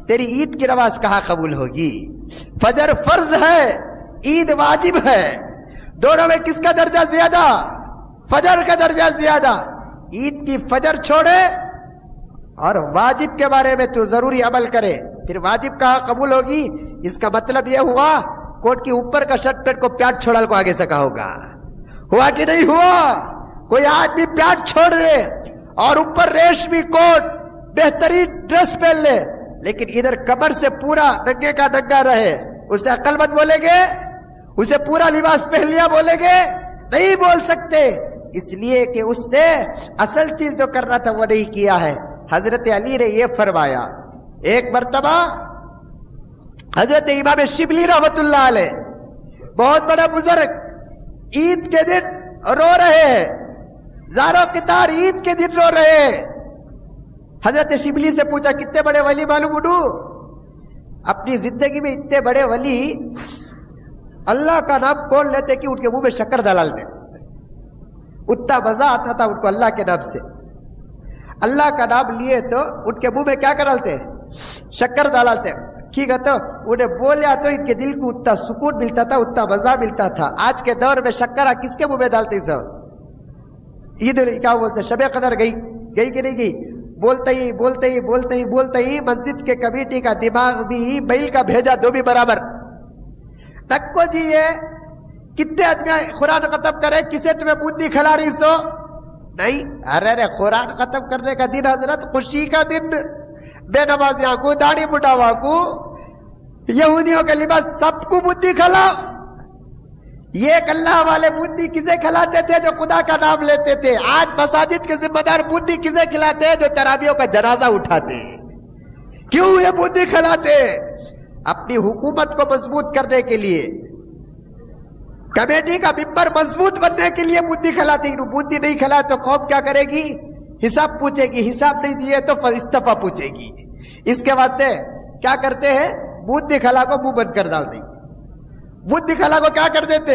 Speaker 2: تیری عید کی نماز کہاں قبول ہوگی؟ فجر فرض ہے، عید واجب ہے. دونوں میں کس کا درجہ زیادہ؟ فجر کا درجہ زیادہ. عید کی فجر چھوڑے اور واجب کے بارے میں تو ضروری عمل کرے، پھر واجب کہاں قبول ہوگی؟ اس کا مطلب یہ ہوا کوٹ کے اوپر کا شرٹ پینٹ کو پیانٹ چھوڑل کو آگے سکا ہوگا. ہوا کہ نہیں ہوا؟ کوئی آدمی پیانٹ چھوڑ دے اور اوپر ریشمی کوٹ بہترین ڈریس پہن لے لیکن ادھر کمر سے پورا ننگے کا ننگا رہے، اسے عقل مند بولیں گے؟ اسے پورا لباس پہن لیا بولیں گے؟ نہیں بول سکتے، اس لیے کہ اس نے اصل چیز جو کرنا تھا وہ نہیں کیا ہے. حضرت علی نے یہ فرمایا. ایک مرتبہ حضرت امام شبلی رحمت اللہ علیہ بہت بڑا بزرگ عید کے دن رو رہے ہیں، زاروں قطار عید کے دن رو رہے ہیں. حضرت شبلی سے پوچھا کتنے بڑے ولی معلوم اٹھو؟ اپنی زندگی میں اتنے بڑے ولی اللہ کا نام کون لیتے کہ ان کے منہ میں شکر ڈالتے؟ اتنا مزہ آتا تھا ان کو اللہ کے نام سے. اللہ کا نام لیے تو ان کے منہ میں کیا کرالتے؟ شکر ڈالتے. ٹھیک ہے، تو انہیں بولیا تو ان کے دل کو اتنا سکون ملتا تھا، اتنا مزہ ملتا تھا. آج کے دور میں شکر کس کے منہ میں ڈالتے سب؟ عید کیا بولتے؟ شب قدر گئی کہ نہیں گئی؟ بولتے ہی مسجد کے کمیٹی کا دماغ بھی بیل کا بھیجا دو بھی برابر. تکو جی یہ کتنے آدمی قرآن ختم کرے، کسے تمہیں بودی کھلا رہی سو؟ نہیں. ارے قرآن ختم کرنے کا دن حضرت خوشی کا دن، بے نمازیاں کو، داڑھی بڑھاوا کو، یہودیوں کے لباس سب کو بودی کھلاؤ. یہ ایک اللہ والے بودی کسے کھلاتے تھے؟ جو خدا کا نام لیتے تھے. آج مساجد کے ذمہ دار بودی کسے کھلاتے ہیں؟ جو تراویحوں کا جنازہ اٹھاتے. کیوں یہ بودی کھلاتے؟ اپنی حکومت کو مضبوط کرنے کے لیے، کمیٹی کا ممبر مضبوط بننے کے لیے بودی کھلاتے. بودی نہیں کھلائے تو قوم کیا کرے گی؟ حساب پوچھے گی. حساب نہیں دیے تو استعفیٰ پوچھے گی. اس کے واسطے کیا کرتے ہیں؟ بودی کھلا کو منہ بند کر ڈالتے. بودی کھلا کو کیا کر دیتے؟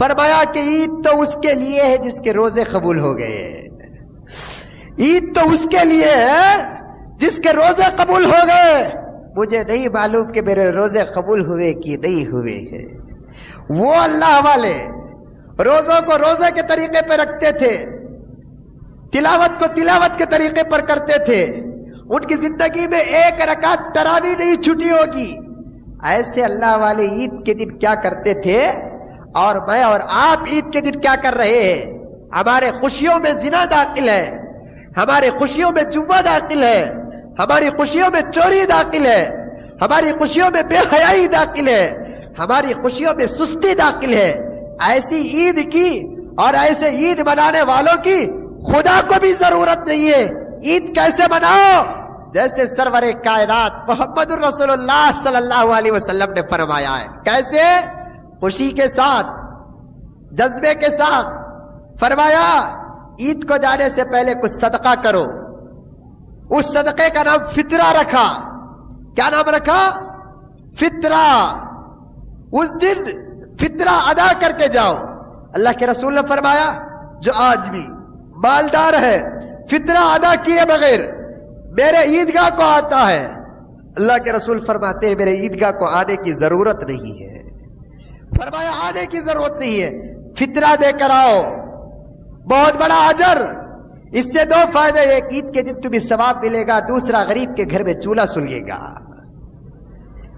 Speaker 2: فرمایا کہ عید تو اس کے لیے ہے جس کے روزے قبول ہو گئے، عید تو اس کے لیے ہے جس کے روزے قبول ہو گئے۔ مجھے نہیں معلوم کہ میرے روزے قبول ہوئے کہ نہیں ہوئے ہیں۔ وہ اللہ والے روزوں کو روزے کے طریقے پہ رکھتے تھے، تلاوت کو تلاوت کے طریقے پر کرتے تھے، ان کی زندگی میں ایک رکعت تراویح نہیں چھٹی ہوگی۔ ایسے اللہ والے عید کے دن کیا کرتے تھے، اور میں اور آپ عید کے دن کیا کر رہے ہیں؟ ہمارے خوشیوں میں زنا داخل ہے، ہماری خوشیوں میں جوا داخل ہے، ہماری خوشیوں میں چوری داخل ہے، ہماری خوشیوں میں بے حیائی داخل ہے، ہماری خوشیوں میں سستی داخل ہے۔ ایسی عید کی اور ایسے عید منانے والوں کی خدا کو بھی ضرورت نہیں ہے۔ عید کیسے مناؤ؟ جیسے سرور کائنات محمد الرسول اللہ صلی اللہ علیہ وسلم نے فرمایا ہے۔ کیسے؟ خوشی کے ساتھ، جذبے کے ساتھ۔ فرمایا عید کو جانے سے پہلے کچھ صدقہ کرو۔ اس صدقے کا نام فطرہ رکھا۔ کیا نام رکھا؟ فطرہ۔ اس دن فطرہ ادا کر کے جاؤ۔ اللہ کے رسول نے فرمایا جو آدمی مالدار ہے فطرہ ادا کیے بغیر میرے عیدگاہ کو آتا ہے، اللہ کے رسول فرماتے ہیں میرے عیدگاہ کو آنے کی ضرورت نہیں ہے۔ فرمایا آنے کی ضرورت نہیں ہے، فطرہ دے کر آؤ، بہت بڑا اجر۔ اس سے دو فائدے، ایک عید کے دن تمہیں ثواب ملے گا، دوسرا غریب کے گھر میں چولہا سلگے گا۔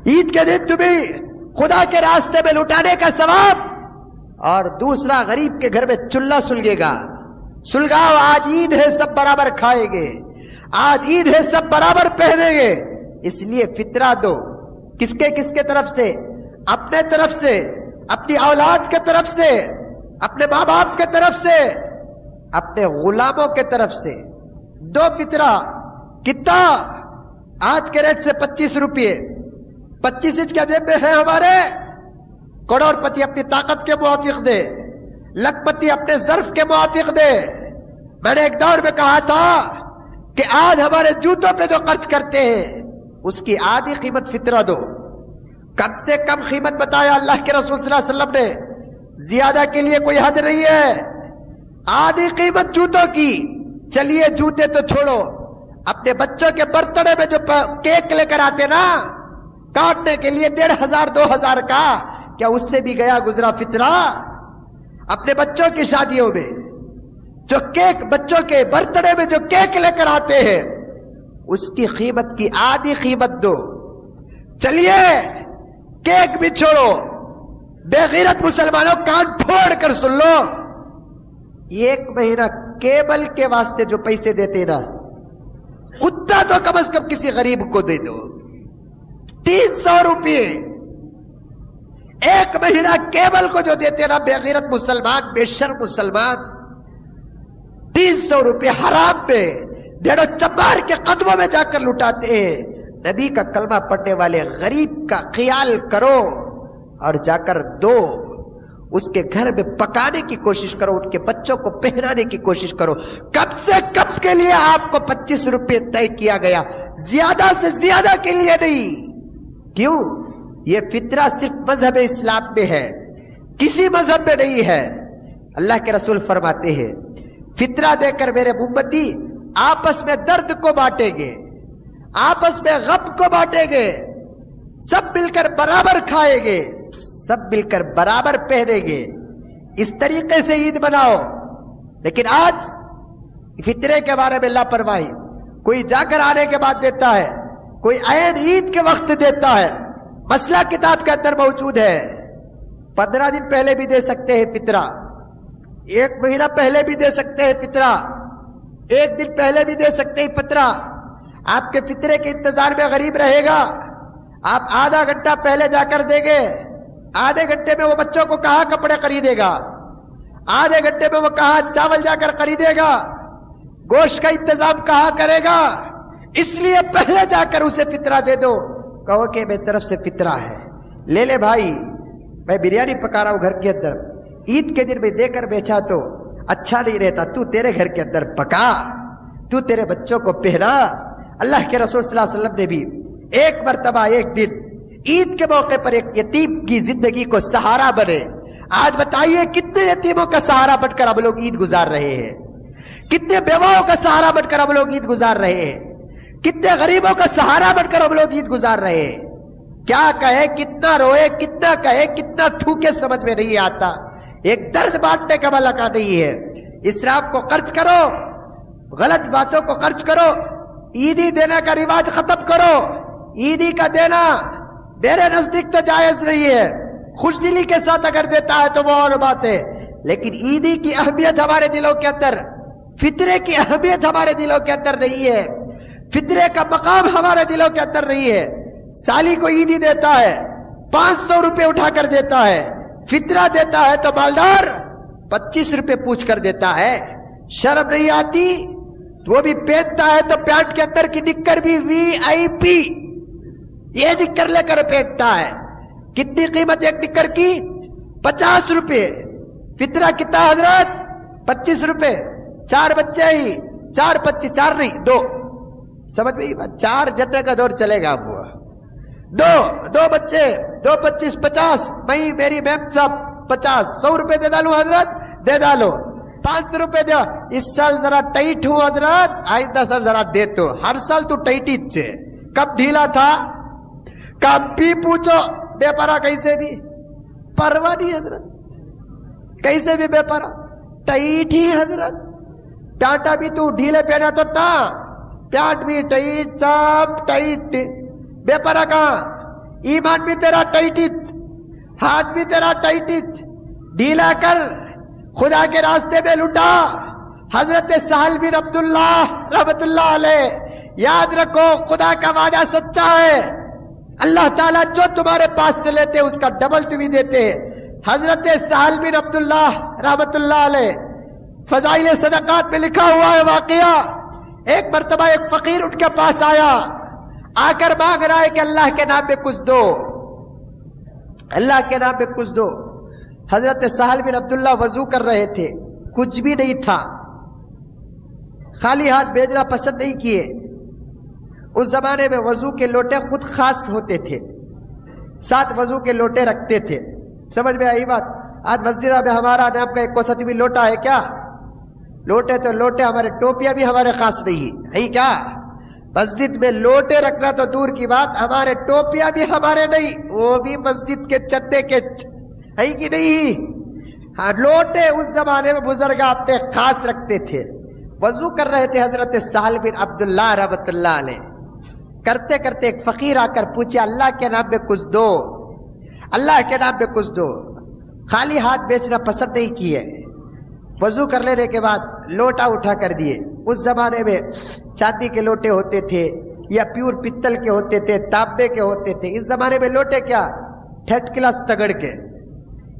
Speaker 2: عید کے دن تمہیں خدا کے راستے میں لٹانے کا ثواب، اور دوسرا غریب کے گھر میں چولہا سلگے گا۔ سلگاؤ، آج عید ہے، سب برابر کھائیں گے، آج عید ہے، سب برابر پہنیں گے۔ اس لیے فطرہ دو۔ کس کے طرف سے؟ اپنے طرف سے، اپنی اولاد کے طرف سے، اپنے ماں باپ کے طرف سے، اپنے غلاموں کے طرف سے دو فطرہ۔ کتنا؟ آج کے ریٹ سے 25 روپے۔ 25 انچ کا جیب میں ہے ہمارے، کروڑ پتی اپنی طاقت کے موافق دے، لکھ پتی اپنے ظرف کے موافق دے۔ میں نے ایک دور میں کہا تھا کہ آج ہمارے جوتوں پہ جو خرچ کرتے ہیں اس کی آدھی قیمت فطرہ دو۔ کم سے کم قیمت بتایا اللہ کے رسول صلی اللہ علیہ وسلم نے، زیادہ کے لیے کوئی حد نہیں ہے۔ آدھی قیمت جوتوں کی۔ چلیے جوتے تو چھوڑو، اپنے بچوں کے برتھ ڈے میں جو کیک لے کر آتے نا کاٹنے کے لیے 1500 2000 کا، کیا اس سے بھی گیا گزرا فطرہ؟ اپنے بچوں کی شادیوں میں جو کیک، بچوں کے برتھ ڈے میں جو کیک لے کر آتے ہیں اس کی قیمت کی آدھی قیمت دو۔ چلیے کیک بھی چھوڑو، بے غیرت مسلمانوں کان پھوڑ کر سن لو، ایک مہینہ کیبل کے واسطے جو پیسے دیتے نا اتنا تو کم از کم کسی غریب کو دے دو۔ 300 روپے ایک مہینہ کیبل کو جو دیتے نا بے غیرت مسلمان، بے شرم مسلمان، 300 روپے حرام پہ ڈیڑھو چمار کے قدموں میں جا کر لٹاتے ہیں۔ نبی کا کلمہ پڑھنے والے غریب کا خیال کرو اور جا کر دو، اس کے گھر میں پکانے کی کوشش کرو، ان کے بچوں کو پہنانے کی کوشش کرو۔ کم سے کم کے لیے آپ کو 25 روپے طے کیا گیا، زیادہ سے زیادہ کے لیے نہیں۔ کیوں؟ یہ فطرہ صرف مذہب اسلام میں ہے، کسی مذہب میں نہیں ہے۔ اللہ کے رسول فرماتے ہیں فطرہ دے کر میرے امتی آپس میں درد کو بانٹیں گے، آپس میں غم کو بانٹیں گے، سب مل کر برابر کھائیں گے، سب مل کر برابر پہنیں گے۔ اس طریقے سے عید مناؤ۔ لیکن آج فطرے کے بارے میں لاپرواہی، کوئی جا کر آنے کے بعد دیتا ہے، کوئی عین عید کے وقت دیتا ہے۔ مسئلہ کتاب کے اندر موجود ہے، 15 دن پہلے بھی دے سکتے ہیں فطرہ، 1 مہینہ پہلے بھی دے سکتے ہیں فطرہ، 1 دن پہلے بھی دے سکتے ہیں فطرہ۔ آپ کے فطرے کے انتظار میں غریب رہے گا، آپ آدھا گھنٹہ پہلے جا کر دیں گے، آدھے گھنٹے میں وہ بچوں کو کہاں کپڑے خریدے گا، آدھے گھنٹے میں وہ کہاں چاول جا کر خریدے گا، گوشت کا انتظام کہاں کرے گا؟ اس لیے پہلے جا کر اسے فطرہ دے دو، کہو کہ میری طرف سے فطرہ ہے، لے لے بھائی، میں بریانی پکا رہا ہوں گھر کے اندر، عید کے دن میں دے کر بیچا تو اچھا نہیں رہتا، تو تیرے گھر کے اندر پکا، تو تیرے بچوں کو پہنا۔ اللہ کے رسول صلی اللہ علیہ وسلم نے بھی ایک مرتبہ ایک دن عید کے موقع پر ایک یتیم کی زندگی کو سہارا بنے، آج بتائیے کتنے یتیموں کا سہارا بن کر اب لوگ عید گزار رہے ہیں، کتنے بیواؤں کا سہارا بن کر اب لوگ عید گزار رہے ہیں، کتنے غریبوں کا سہارا بن کر اب لوگ عید گزار رہے ہیں۔ کیا کہے، کتنا روئے، کتنا کہے، کتنا ٹھوکے، سمجھ میں نہیں آتا۔ ایک درد بانٹنے کا ملکہ نہیں ہے۔ اسراف کو خرچ کرو، غلط باتوں کو خرچ کرو، عیدی دینے کا رواج ختم کرو۔ عیدی کا دینا میرے نزدیک تو جائز نہیں ہے، خوش دلی کے ساتھ اگر دیتا ہے تو وہ اور بات ہے، لیکن عیدی کی اہمیت ہمارے دلوں کے اندر، فطرے کی اہمیت ہمارے دلوں کے اندر نہیں ہے، فطرے کا مقام ہمارے دلوں کے اندر نہیں ہے۔ سالی کو عیدی دیتا ہے، 500 روپے اٹھا کر دیتا ہے، فطرہ دیتا ہے تو مالدار 25 روپے پوچھ کر دیتا ہے۔ شرم نہیں آتی؟ وہ بھی پہنتا ہے تو پینٹ کے اندر کی نکر بھی VIP، یہ نکر لے کر پہنتا ہے۔ کتنی قیمت ایک نکر کی؟ 50 روپے۔ فطرہ کتنا حضرت؟ 25 روپے۔ 4 بچے ہی، 4 25، 4 نہیں 2، سمجھ میں 4 جٹے کا دور چلے گا۔ دو بچے، 2 25 50، میں میری میم صاحب 50، 100 روپے دے ڈالو حضرت، دے ڈالو۔ 500 روپے دے۔ اس سال ذرا ٹائٹ ہوں حضرت، آئندہ سال ذرا دے تو۔ ہر سال تو ٹائٹ ہی چھے، کب ڈھیلا تھا؟ کب بھی پوچھو بے پرا، کیسے بھی پرواہ نہیں حضرت، کیسے بھی بے پرا، ٹائٹ ہی حضرت۔ ٹانٹا بھی تو ڈھیلے پہنا تو ٹا، پیانٹ بھی ٹائٹ، سب ٹائٹ، بے پرا کہاں؟ ایمان بھی تیرا ٹائٹ، ہاتھ بھی تیرا ٹائٹ، ڈھیلا کر خدا کے راستے میں لٹا۔ حضرت سہل بن عبداللہ رحمت اللہ علیہ، یاد رکھو خدا کا وعدہ سچا ہے، اللہ تعالیٰ جو تمہارے پاس سے لیتے اس کا ڈبل تمہیں دیتے۔ حضرت سہل بن عبداللہ رحمت اللہ علیہ، فضائل صدقات میں لکھا ہوا ہے واقعہ، ایک مرتبہ ایک فقیر ان کے پاس آیا، آ کر مانگ رہا ہے کہ اللہ کے نام پہ کچھ دو، اللہ کے نام پہ کچھ دو۔ حضرت سہل بن عبداللہ وضو کر رہے تھے، کچھ بھی نہیں تھا، خالی ہاتھ بھیجنا پسند نہیں کیے۔ اس زمانے میں وضو کے لوٹے خود خاص ہوتے تھے، 7 وضو کے لوٹے رکھتے تھے، سمجھ میں آئی بات؟ آج مسجدہ میں ہمارا نام کا ایک کوستی بھی لوٹا ہے کیا؟ لوٹے تو لوٹے، ہمارے ٹوپیاں بھی ہمارے خاص نہیں ہے کیا؟ مسجد میں لوٹے رکھنا تو دور کی بات، ہمارے ٹوپیاں بھی ہمارے نہیں، وہ بھی مسجد کے چندے کے ہے کہ نہیں؟ ہاں، لوٹے اس زمانے میں بزرگ اپنے خاص رکھتے تھے۔ وضو کر رہے تھے حضرت سہل بن عبداللہ رحمت اللہ علیہ، کرتے کرتے ایک فقیر آ کر پوچھے اللہ کے نام پہ کچھ دو، اللہ کے نام پہ کچھ دو۔ خالی ہاتھ بیچنا پسند نہیں کیے، وضو کر لینے کے بعد لوٹا اٹھا کر دیے۔ اس زمانے میں چاندی کے لوٹے ہوتے تھے یا پیور پتل کے ہوتے تھے، تانبے کے ہوتے تھے۔ اس زمانے میں لوٹے کیا، 3rd کلاس تگڑ کے،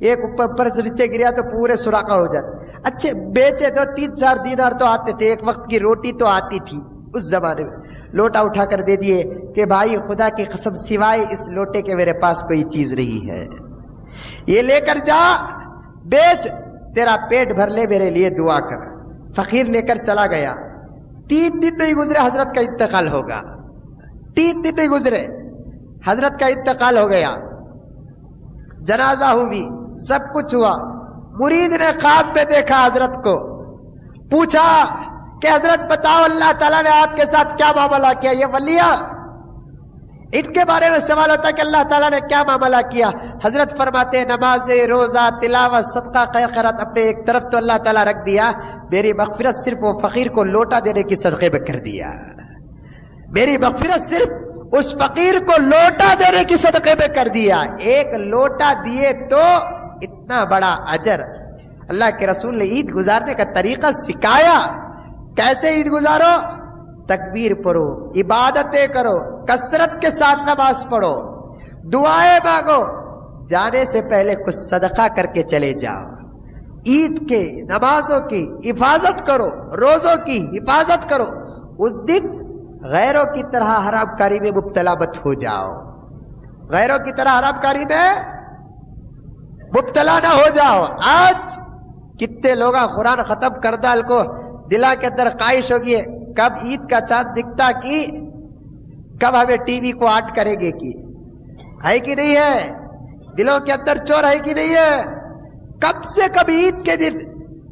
Speaker 2: ایک اوپر سے نیچے گریا تو پورے سوراخا ہو جاتے۔ اچھے بیچے تو 3-4 دینار تو آتے تھے، ایک وقت کی روٹی تو آتی تھی اس زمانے میں۔ لوٹا اٹھا کر دے دیے کہ بھائی خدا کی قسم سوائے اس لوٹے کے میرے پاس کوئی چیز نہیں ہے، یہ لے کر جا بیچ، تیرا پیٹ بھر لے، میرے لیے دعا کر۔ فقیر لے کر چلا گیا۔ 3 دن نہیں گزرے حضرت کا انتقال ہوگا، 3 دن نہیں گزرے حضرت کا انتقال ہو گیا، جنازہ ہوئی، سب کچھ ہوا۔ مرید نے خواب میں دیکھا حضرت کو، پوچھا کہ حضرت بتاؤ اللہ تعالیٰ نے آپ کے ساتھ کیا معاملہ کیا؟ یہ ولیاں، ان کے بارے میں سوال ہوتا ہے کہ اللہ تعالیٰ نے کیا معاملہ کیا؟ حضرت فرماتے ہیں نماز، روزہ، تلاوت، صدقہ، خیرات اپنے ایک طرف تو اللہ تعالیٰ رکھ دیا، میری مغفرت صرف وہ فقیر کو لوٹا دینے کی صدقے میں کر دیا، میری مغفرت صرف اس فقیر کو لوٹا دینے کی صدقے میں کر دیا۔ ایک لوٹا دیے تو اتنا بڑا اجر۔ اللہ کے رسول نے عید گزارنے کا طریقہ سکھایا، کیسے عید گزارو؟ تکبیر پڑھو، عبادتیں کرو، کثرت کے ساتھ نماز پڑھو، دعائیں مانگو، جانے سے پہلے کچھ صدقہ کر کے چلے جاؤ، عید کے نمازوں کی حفاظت کرو، روزوں کی حفاظت کرو، اس دن غیروں کی طرح حرام کاری میں مبتلا مت ہو جاؤ، غیروں کی طرح حرام کاری میں مبتلا نہ ہو جاؤ۔ آج کتنے لوگ قرآن ختم کردال کو دلا کے اندر خواہش ہوگی ہے کب عید کا چاند دکھتا کی کب ہمیں ٹی وی کو آن کریں گے کی، ہے کہ نہیں ہے؟ دلوں کے اندر چور ہے کہ نہیں ہے؟ کم سے کم عید کے دن.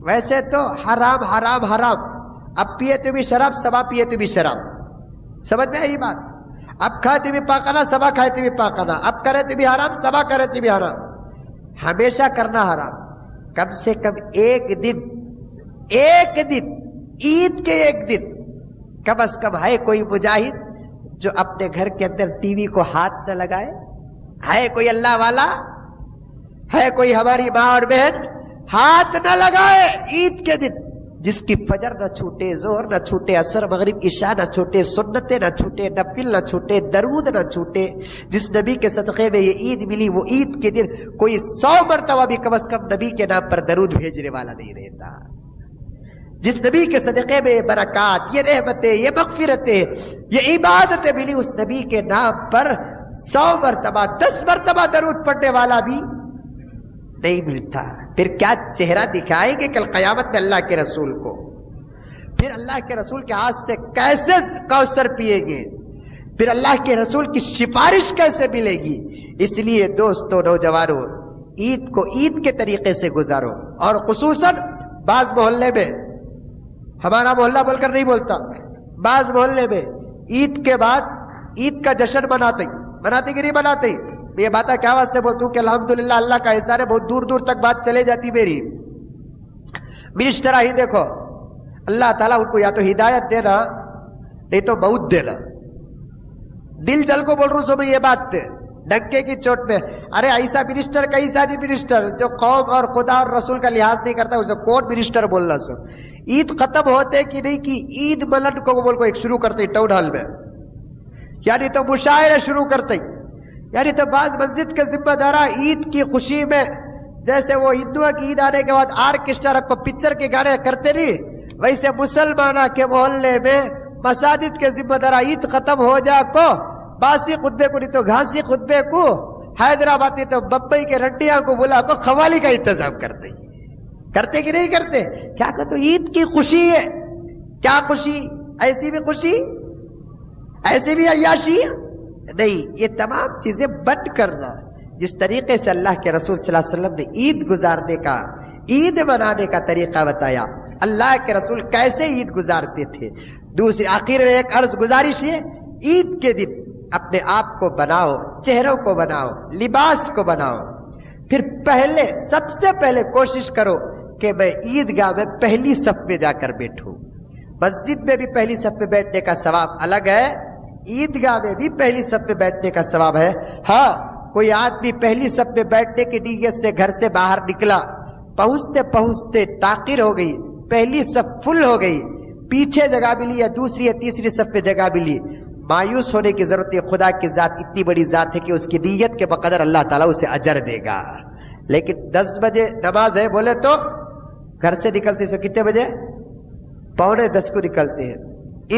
Speaker 2: ویسے تو حرام حرام حرام، اب پیے تو بھی شراب، سبا پیے تو بھی شراب. سمجھ میں آئی بات؟ اب کھائے تو بھی پاکانا، سبا کھائے تو بھی پاکانا، اب کرے تو بھی حرام، سبا کرے تو بھی حرام. ہمیشہ کرنا حرام. کم سے کم ایک دن عید کے ایک دن کم از کم ہے کوئی مجاہد جو اپنے گھر کے اندر ٹی وی کو ہاتھ نہ لگائے؟ ہے کوئی اللہ والا؟ ہے کوئی ہماری ماں اور بہن ہاتھ نہ لگائے عید کے دن، جس کی فجر نہ چھوٹے، ظہر نہ چھوٹے، عصر مغرب عشاء نہ چھوٹے، سنتیں نہ چھوٹے، نفل نہ چھوٹے، درود نہ چھوٹے. جس نبی کے صدقے میں یہ عید ملی، وہ عید کے دن کوئی 100 مرتبہ بھی کم از کم نبی کے نام پر درود بھیجنے والا نہیں رہتا. جس نبی کے صدقے میں یہ برکات، یہ رحمتیں، یہ مغفرتیں، یہ عبادتیں ملی، اس نبی کے نام پر 100 مرتبہ 10 مرتبہ درود پڑھنے والا بھی نہیں ملتا. پھر کیا چہرہ دکھائیں گے کل قیامت میں اللہ کے رسول کو؟ پھر اللہ کے رسول کے ہاتھ سے کیسے کوثر پیے گے؟ پھر اللہ کے رسول کی سفارش کیسے ملے گی؟ اس لیے دوستو، نوجوانوں، عید کو عید کے طریقے سے گزارو. اور خصوصاً بعض محلے میں، ہمارا محلہ بول کر نہیں بولتا، بعض محلے میں عید کے بعد عید کا جشن مناتے کہ نہیں مناتے؟ یہ بات کیا واسطے بولتا ہوں کہ الحمدللہ اللہ کا احسان ہے، بہت دور دور تک بات چلے جاتی میری. منسٹر ہی دیکھو، اللہ تعالیٰ ان کو یا تو ہدایت دینا نہیں تو موت دینا. دل جل کو بول رہا ہوں سو میں یہ بات تھے ڈنکے کی چوٹ میں. ارے ایسا منسٹر کیسا جی منسٹر جو قوم اور خدا اور رسول کا لحاظ نہیں کرتا، اسے کون منسٹر بولنا؟ سو عید ختم ہوتے کہ نہیں کہ عید ملن کو بول کو ایک شروع کرتے ٹاؤن ہال میں، یعنی تو مشاعرے شروع کرتے. یعنی تو بعض مسجد کے ذمہ دارا عید کی خوشی میں جیسے وہ ہندوؤں کی عید آنے کے بعد آرکیسٹرا رکھ کو پکچر کے گانے کرتے نہیں، ویسے مسلمانہ کے محلے میں مساجد کے ذمہ دارا عید ختم ہو جا کو باسی خطبے کو نہیں تو گھاسی خطبے کو، حیدرآباد نہیں تو بمبئی کے رنڈیاں کو بلا کو قوالی کا انتظام کرتے کہ نہیں کرتے؟ کیا کہ تو عید کی خوشی ہے. کیا خوشی؟ ایسی بھی خوشی، ایسی بھی عیاشی نہیں. یہ تمام چیزیں بند کرنا. جس طریقے سے اللہ کے رسول صلی اللہ علیہ وسلم نے عید گزارنے کا، عید منانے کا طریقہ بتایا، اللہ کے رسول کیسے عید گزارتے تھے. دوسری آخر میں ایک عرض گزارش ہے، عید کے دن اپنے آپ کو بناؤ، چہروں کو بناؤ، لباس کو بناؤ. پھر سب سے پہلے کوشش کرو کہ میں عیدگاہ میں پہلی صف میں جا کر بیٹھوں. مسجد میں بھی پہلی صف میں بیٹھنے کا ثواب الگ ہے، عیدگاہ میں بھی پہلی صف میں بیٹھنے کا ثواب ہے. ہاں، کوئی آدمی پہلی صف میں بیٹھنے کی نیت سے گھر سے باہر نکلا، پہنچتے پہنچتے تاخیر ہو گئی، پہلی صف فل ہو گئی، پیچھے جگہ ملی یا دوسری یا تیسری صف پہ جگہ ملی، مایوس ہونے کی ضرورت ہے. خدا کی ذات اتنی بڑی ذات ہے کہ اس کی نیت کے بقدر اللہ تعالیٰ اسے اجر دے گا. لیکن 10 بجے نماز ہے بولے تو گھر سے نکلتے سو کتنے بجے؟ 9:45 کو نکلتے ہیں.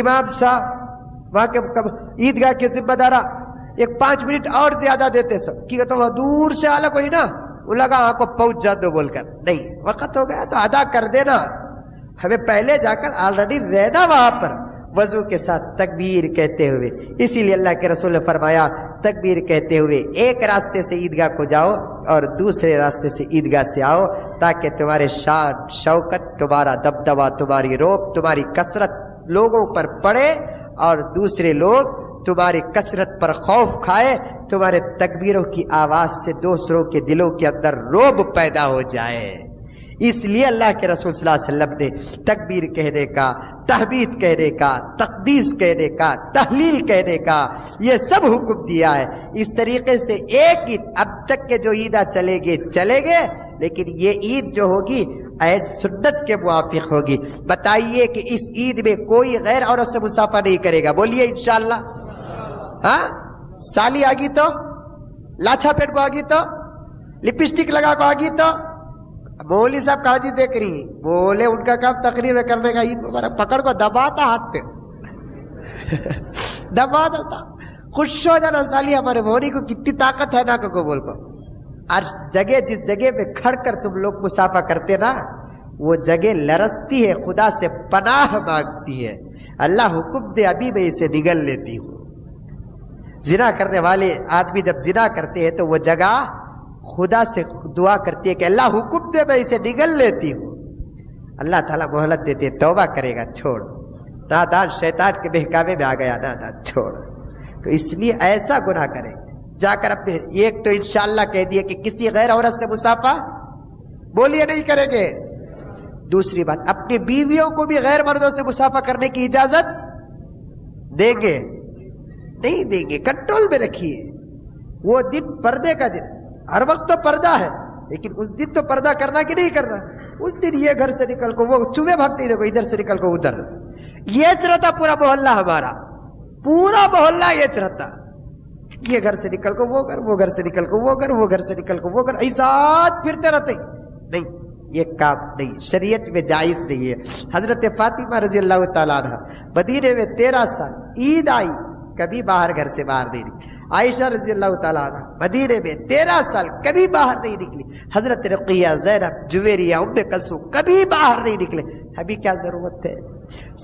Speaker 2: امام صاحب وہاں کے عیدگاہ کے ذمہ دارا ایک 5 منٹ اور زیادہ دیتے سب کہ تو وہ دور سے الگ ہوئی نا، وہ لگا آپ کو پہنچ جا دو بول کر. نہیں، وقت ہو گیا تو ادا کر دینا. ہمیں پہلے جا کر آلریڈی رہنا وہاں پر وضو کے ساتھ تکبیر کہتے ہوئے. اسی لیے اللہ کے رسول نے فرمایا تکبیر کہتے ہوئے ایک راستے سے عیدگاہ کو جاؤ اور دوسرے راستے سے عیدگاہ سے آؤ، تاکہ تمہارے شان شوکت، تمہارا دبدبا، تمہاری روب، تمہاری کثرت لوگوں پر پڑے اور دوسرے لوگ تمہاری کثرت پر خوف کھائے. تمہارے تکبیروں کی آواز سے دوسروں کے دلوں کے اندر روب پیدا ہو جائے. اس لیے اللہ کے رسول صلی اللہ علیہ وسلم نے تکبیر کہنے کا، تحمید کہنے کا، تقدیس کہنے کا، تحلیل کہنے کا یہ سب حکم دیا ہے. اس طریقے سے ایک عید، اب تک کے جو عیدہ چلے گے، لیکن یہ عید جو ہوگی عید سنت کے موافق ہوگی. بتائیے کہ اس عید میں کوئی غیر عورت سے مصافحہ نہیں کرے گا، بولیے انشاءاللہ. ہاں، سالی آگی تو، لاچھا پیٹ کو آگی تو، لپسٹک لگا کو آگی تو، مولوی صاحب کہاں جی دیکھ رہی بولے ان کا کام تقریر کرنے کا، عید مبارک پکڑ کو دباتا ہاتھ پہ دبا دیتا. خوش ہو جانا سالی ہمارے مولوی کو کتنی طاقت ہے نا کو بول کو. اور جگہ جس جگہ پہ کھڑ کر تم لوگ مصافحہ کرتے نا، وہ جگہ لرزتی ہے، خدا سے پناہ مانگتی ہے. اللہ حکم دے ابھی میں اسے نگل لیتی ہوں. زنا کرنے والے آدمی جب زنا کرتے ہیں تو وہ جگہ
Speaker 1: خدا سے دعا کرتی ہے کہ اللہ حکم دے میں اسے نگل لیتی ہوں. اللہ تعالیٰ مہلت دیتے توبہ کرے گا چھوڑ. نادان شیطان کے بہکاوے میں آ گیا نادان چھوڑ. تو اس لیے ایسا گناہ کرے جا کر اپنے ایک تو انشاءاللہ کہہ دیے کہ کسی غیر عورت سے مصافحہ بولیے نہیں کریں گے. دوسری بات اپنی بیویوں کو بھی غیر مردوں سے مصافحہ کرنے کی اجازت دیں گے نہیں دیں گے. کنٹرول میں رکھیے. وہ دن پردے کا دن, ہر وقت تو پردہ ہے لیکن اس دن تو پردہ کرنا کہ نہیں کرنا. اس دن یہ گھر سے نکل کو وہ چوہے بھاگتے دیکھو ادھر سے نکل کو ادھر. یہ چرتا پورا محلہ ہمارا, پورا محلہ یہ چرتا. یہ گھر سے نکل کو وہ گھر, وہ گھر سے نکل کو وہ گھر, وہ گھر سے نکل کو وہ گھر, ایسا پھرتے رہتے. نہیں, یہ کام نہیں, شریعت میں جائز نہیں ہے. حضرت فاطمہ رضی اللہ تعالیٰ عنہ مدینے میں 13 سال عید آئی کبھی باہر گھر سے باہر نہیں نکلی. عائشہ رضی اللہ تعالیٰ عنہ مدینے میں 13 سال کبھی باہر نہیں نکلی. حضرت رقیہ, زینب, جویریہ, ام کلثوم کبھی باہر نہیں نکلے. ابھی کیا ضرورت ہے؟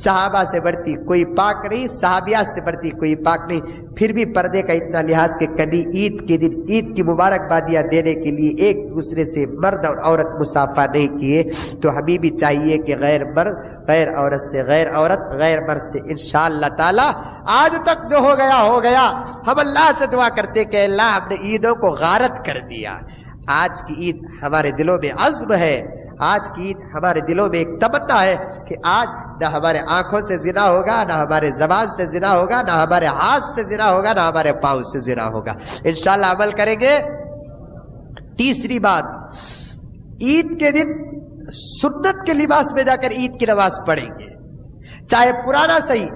Speaker 1: صحابہ سے بڑھتی کوئی پاک نہیں, صحابیات سے بڑھتی کوئی پاک نہیں. پھر بھی پردے کا اتنا لحاظ کہ کبھی عید کے دن عید کی مبارکبادیاں دینے کے لیے ایک دوسرے سے مرد اور عورت مصافحہ نہیں کیے. تو ہمیں بھی چاہیے کہ غیر مرد غیر عورت سے, غیر عورت غیر مرد سے انشاءاللہ تعالی. آج تک جو ہو گیا ہو گیا. ہم اللہ سے دعا کرتے کہ اللہ ہم نے عیدوں کو غارت کر دیا. آج کی عید ہمارے دلوں میں عزم ہے, آج کی عید ہمارے دلوں میں ایک تمنا ہے کہ آج نہ ہمارے آنکھوں سے زنا ہوگا, نہ ہمارے زبان سے زنا ہوگا, نہ ہمارے ہاتھ سے زنا ہوگا, نہ ہمارے پاؤں سے زنا ہوگا. انشاءاللہ عمل کریں گے. تیسری بات, عید کے دن سنت کے لباس میں جا کر عید کی نماز پڑھیں گے. چاہے پرانا صحیح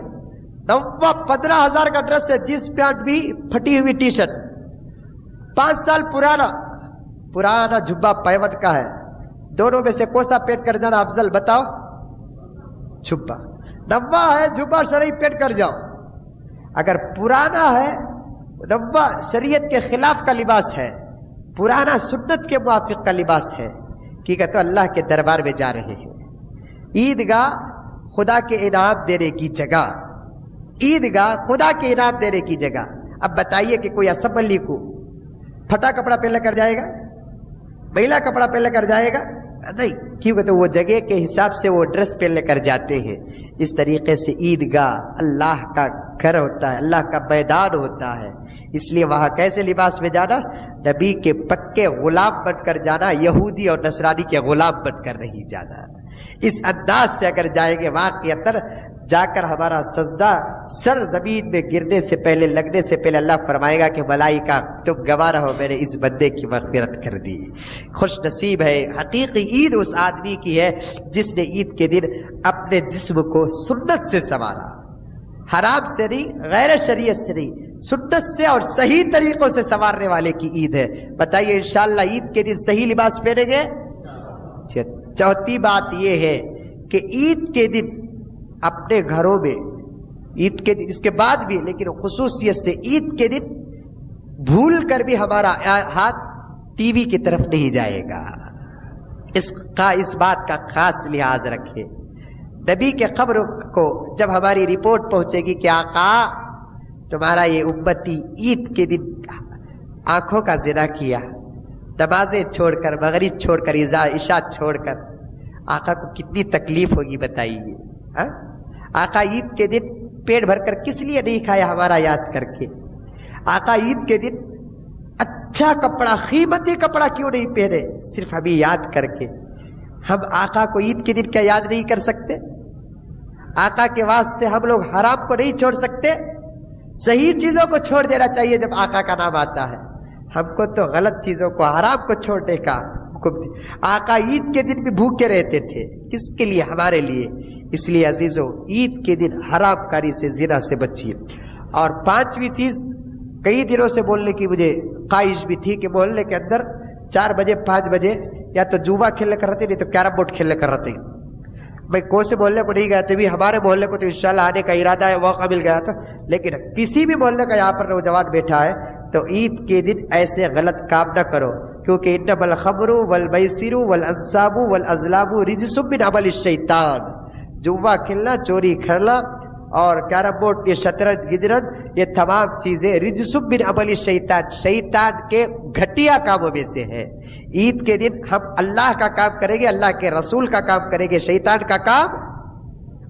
Speaker 1: 15,000 کا ڈریس ہے, جس پینٹ بھی پھٹی ہوئی ٹی شرٹ, 5 سال پرانا جھبا پیون کا ہے, دونوں میں سے کوسا پہن کر جانا افضل بتاؤ؟ جھبا. نوا ہے جھبا شرعی پہن کر جاؤ. اگر پرانا ہے نوا شریعت کے خلاف کا لباس ہے, پرانا سنت کے موافق کا لباس ہے, ٹھیک ہے, تو اللہ کے دربار میں جا رہے ہیں. عیدگاہ خدا کے انعام دینے کی جگہ, عیدگاہ خدا کے انعام دینے کی جگہ. اب بتائیے کہ کوئی اسمبلی کو پھٹا کپڑا پہن کر جائے گا, میلا کپڑا پہن کر جائے گا؟ نہیں, کیونکہ تو وہ جگہ کے حساب سے وہ ڈریس پہن کر جاتے ہیں. اس طریقے سے عیدگاہ اللہ کا گھر ہوتا ہے, اللہ کا میدان ہوتا ہے. اس لیے وہاں کیسے لباس میں جانا؟ نبی کے پکے غلام بن کر جانا, یہودی اور نصرانی کے غلام بن کر نہیں جانا. اس انداز سے اگر جائیں گے واقعتاً جا کر ہمارا سجدہ سر زمین میں گرنے سے پہلے, لگنے سے پہلے اللہ فرمائے گا کہ ملائکہ تم گواہ رہو میں نے اس بندے کی مغفرت کر دی. خوش نصیب ہے. حقیقی عید اس آدمی کی ہے جس نے عید کے دن اپنے جسم کو سنت سے سنوارا, حرام سے نہیں, غیر شریعت سے نہیں, سنت سے اور صحیح طریقوں سے سنوارنے والے کی عید ہے. بتائیے انشاءاللہ عید کے دن صحیح لباس پہنیں گے. چوتھی بات یہ ہے کہ عید کے دن اپنے گھروں میں, عید کے دن اس کے بعد بھی, لیکن خصوصیت سے عید کے دن بھول کر بھی ہمارا ہاتھ ٹی وی کی طرف نہیں جائے گا. اس بات کا خاص لحاظ رکھے. نبی کے قبر کو جب ہماری رپورٹ پہنچے گی کہ آقا تمہارا یہ امتی عید کے دن آنکھوں کا زنا کیا, نمازیں چھوڑ کر, مغرب چھوڑ کر, عشاء چھوڑ کر, آقا کو کتنی تکلیف ہوگی بتائیے. آقا عید کے دن پیٹ بھر کر کس لیے نہیں کھایا ہمارا یاد کر کے؟ آقا عید کے دن اچھا کپڑا, قیمتی کپڑا کیوں نہیں پہنے صرف ہمیں یاد کر کے؟ ہم آقا کو عید کے دن کیا یاد نہیں کر سکتے؟ آقا کے واسطے ہم لوگ حرام کو نہیں چھوڑ سکتے؟ صحیح چیزوں کو چھوڑ دینا چاہیے جب آقا کا نام آتا ہے. ہم کو تو غلط چیزوں کو, حرام کو چھوڑنے کا حکم دیا. آقا عید کے دن بھی بھوکے رہتے تھے, کس کے لیے؟ ہمارے لیے. اس لیے عزیزو عید کے دن حرام کاری سے, زنا سے بچیے. اور 5ویں چیز, کئی دنوں سے بولنے کی مجھے خواہش بھی تھی کہ محلے کے اندر 4 بجے 5 بجے یا تو جوا کھیلنے کر رہتے, نہیں تو کیرم بورڈ کھیلنے کر رہتے. میں کون سے محلے کو نہیں گیا تھا, بھی ہمارے محلے کو تو انشاءاللہ آنے کا ارادہ ہے, موقع مل گیا تھا. لیکن کسی بھی محلے کا یہاں پر نوجوان بیٹھا ہے تو عید کے دن ایسے غلط کام نہ کرو, کیونکہ انما الخمر والمیسر والانصاب والازلام رجس من عمل الشیطان. جوا کھیلنا, چوری کرنا اور کیرم بورڈ، یہ شطرنج، گجرت، یہ تمام چیزیں رجس من عمل شیطان، شیطان کے گھٹیا کاموں میں سے ہے۔ عید کے دن ہم اللہ کا کام کریں گے، اللہ کے رسول کا کام کریں گے، شیطان کا کام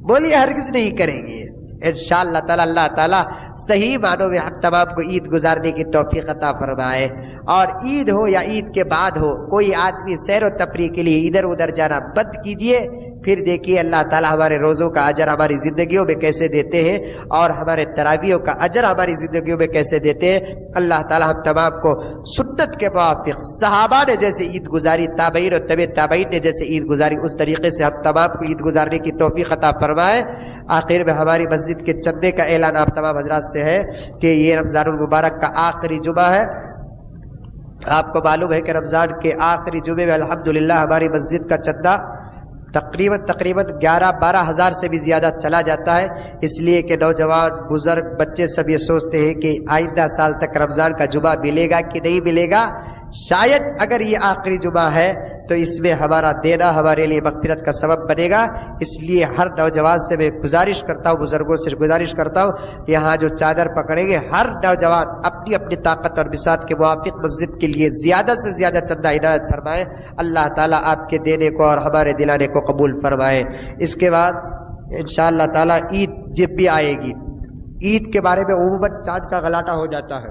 Speaker 1: بولیے ہرگز نہیں کریں گے انشاءاللہ تعالی۔ اللہ تعالیٰ صحیح معنوں میں ہم تمام کو عید گزارنے کی توفیق عطا فرمائے۔ اور عید ہو یا عید کے بعد ہو، کوئی آدمی سیر و تفریح کے لیے ادھر ادھر جانا بند کیجئے، پھر دیکھیے اللہ تعالیٰ ہمارے روزوں کا اجر ہماری زندگیوں میں کیسے دیتے ہیں، اور ہمارے تراویحوں کا اجر ہماری زندگیوں میں کیسے دیتے ہیں۔ اللہ تعالیٰ ہم تمام کو سنت کے موافق، صحابہ نے جیسے عید گزاری، تابعین اور تبع تابعین نے جیسے عید گزاری، اس طریقے سے ہم تمام کو عید گزارنے کی توفیق عطا فرمائے۔ آخر میں ہماری مسجد کے چندے کا اعلان آپ تمام حضرات سے ہے کہ یہ رمضان المبارک کا آخری جمعہ ہے۔ آپ کو معلوم ہے کہ رمضان کے آخری جمعے میں الحمدللہ ہماری مسجد کا چندہ تقریباً 11-12 ہزار سے بھی زیادہ چلا جاتا ہے، اس لیے کہ نوجوان، بزرگ، بچے سب یہ سوچتے ہیں کہ آئندہ سال تک رمضان کا جمعہ ملے گا کہ نہیں ملے گا۔ شاید اگر یہ آخری جمعہ ہے تو اس میں ہمارا دینا ہمارے لیے مغفرت کا سبب بنے گا۔ اس لیے ہر نوجوان سے میں گزارش کرتا ہوں، بزرگوں سے گزارش کرتا ہوں، یہاں جو چادر پکڑیں گے ہر نوجوان اپنی اپنی طاقت اور بساط کے موافق مسجد کے لیے زیادہ سے زیادہ چندہ عنایت فرمائے۔ اللہ تعالیٰ آپ کے دینے کو اور ہمارے دلانے کو قبول فرمائے۔ اس کے بعد انشاءاللہ تعالیٰ عید جب بھی آئے گی، عید کے بارے میں عموماً چاند کا غلاٹہ ہو جاتا ہے۔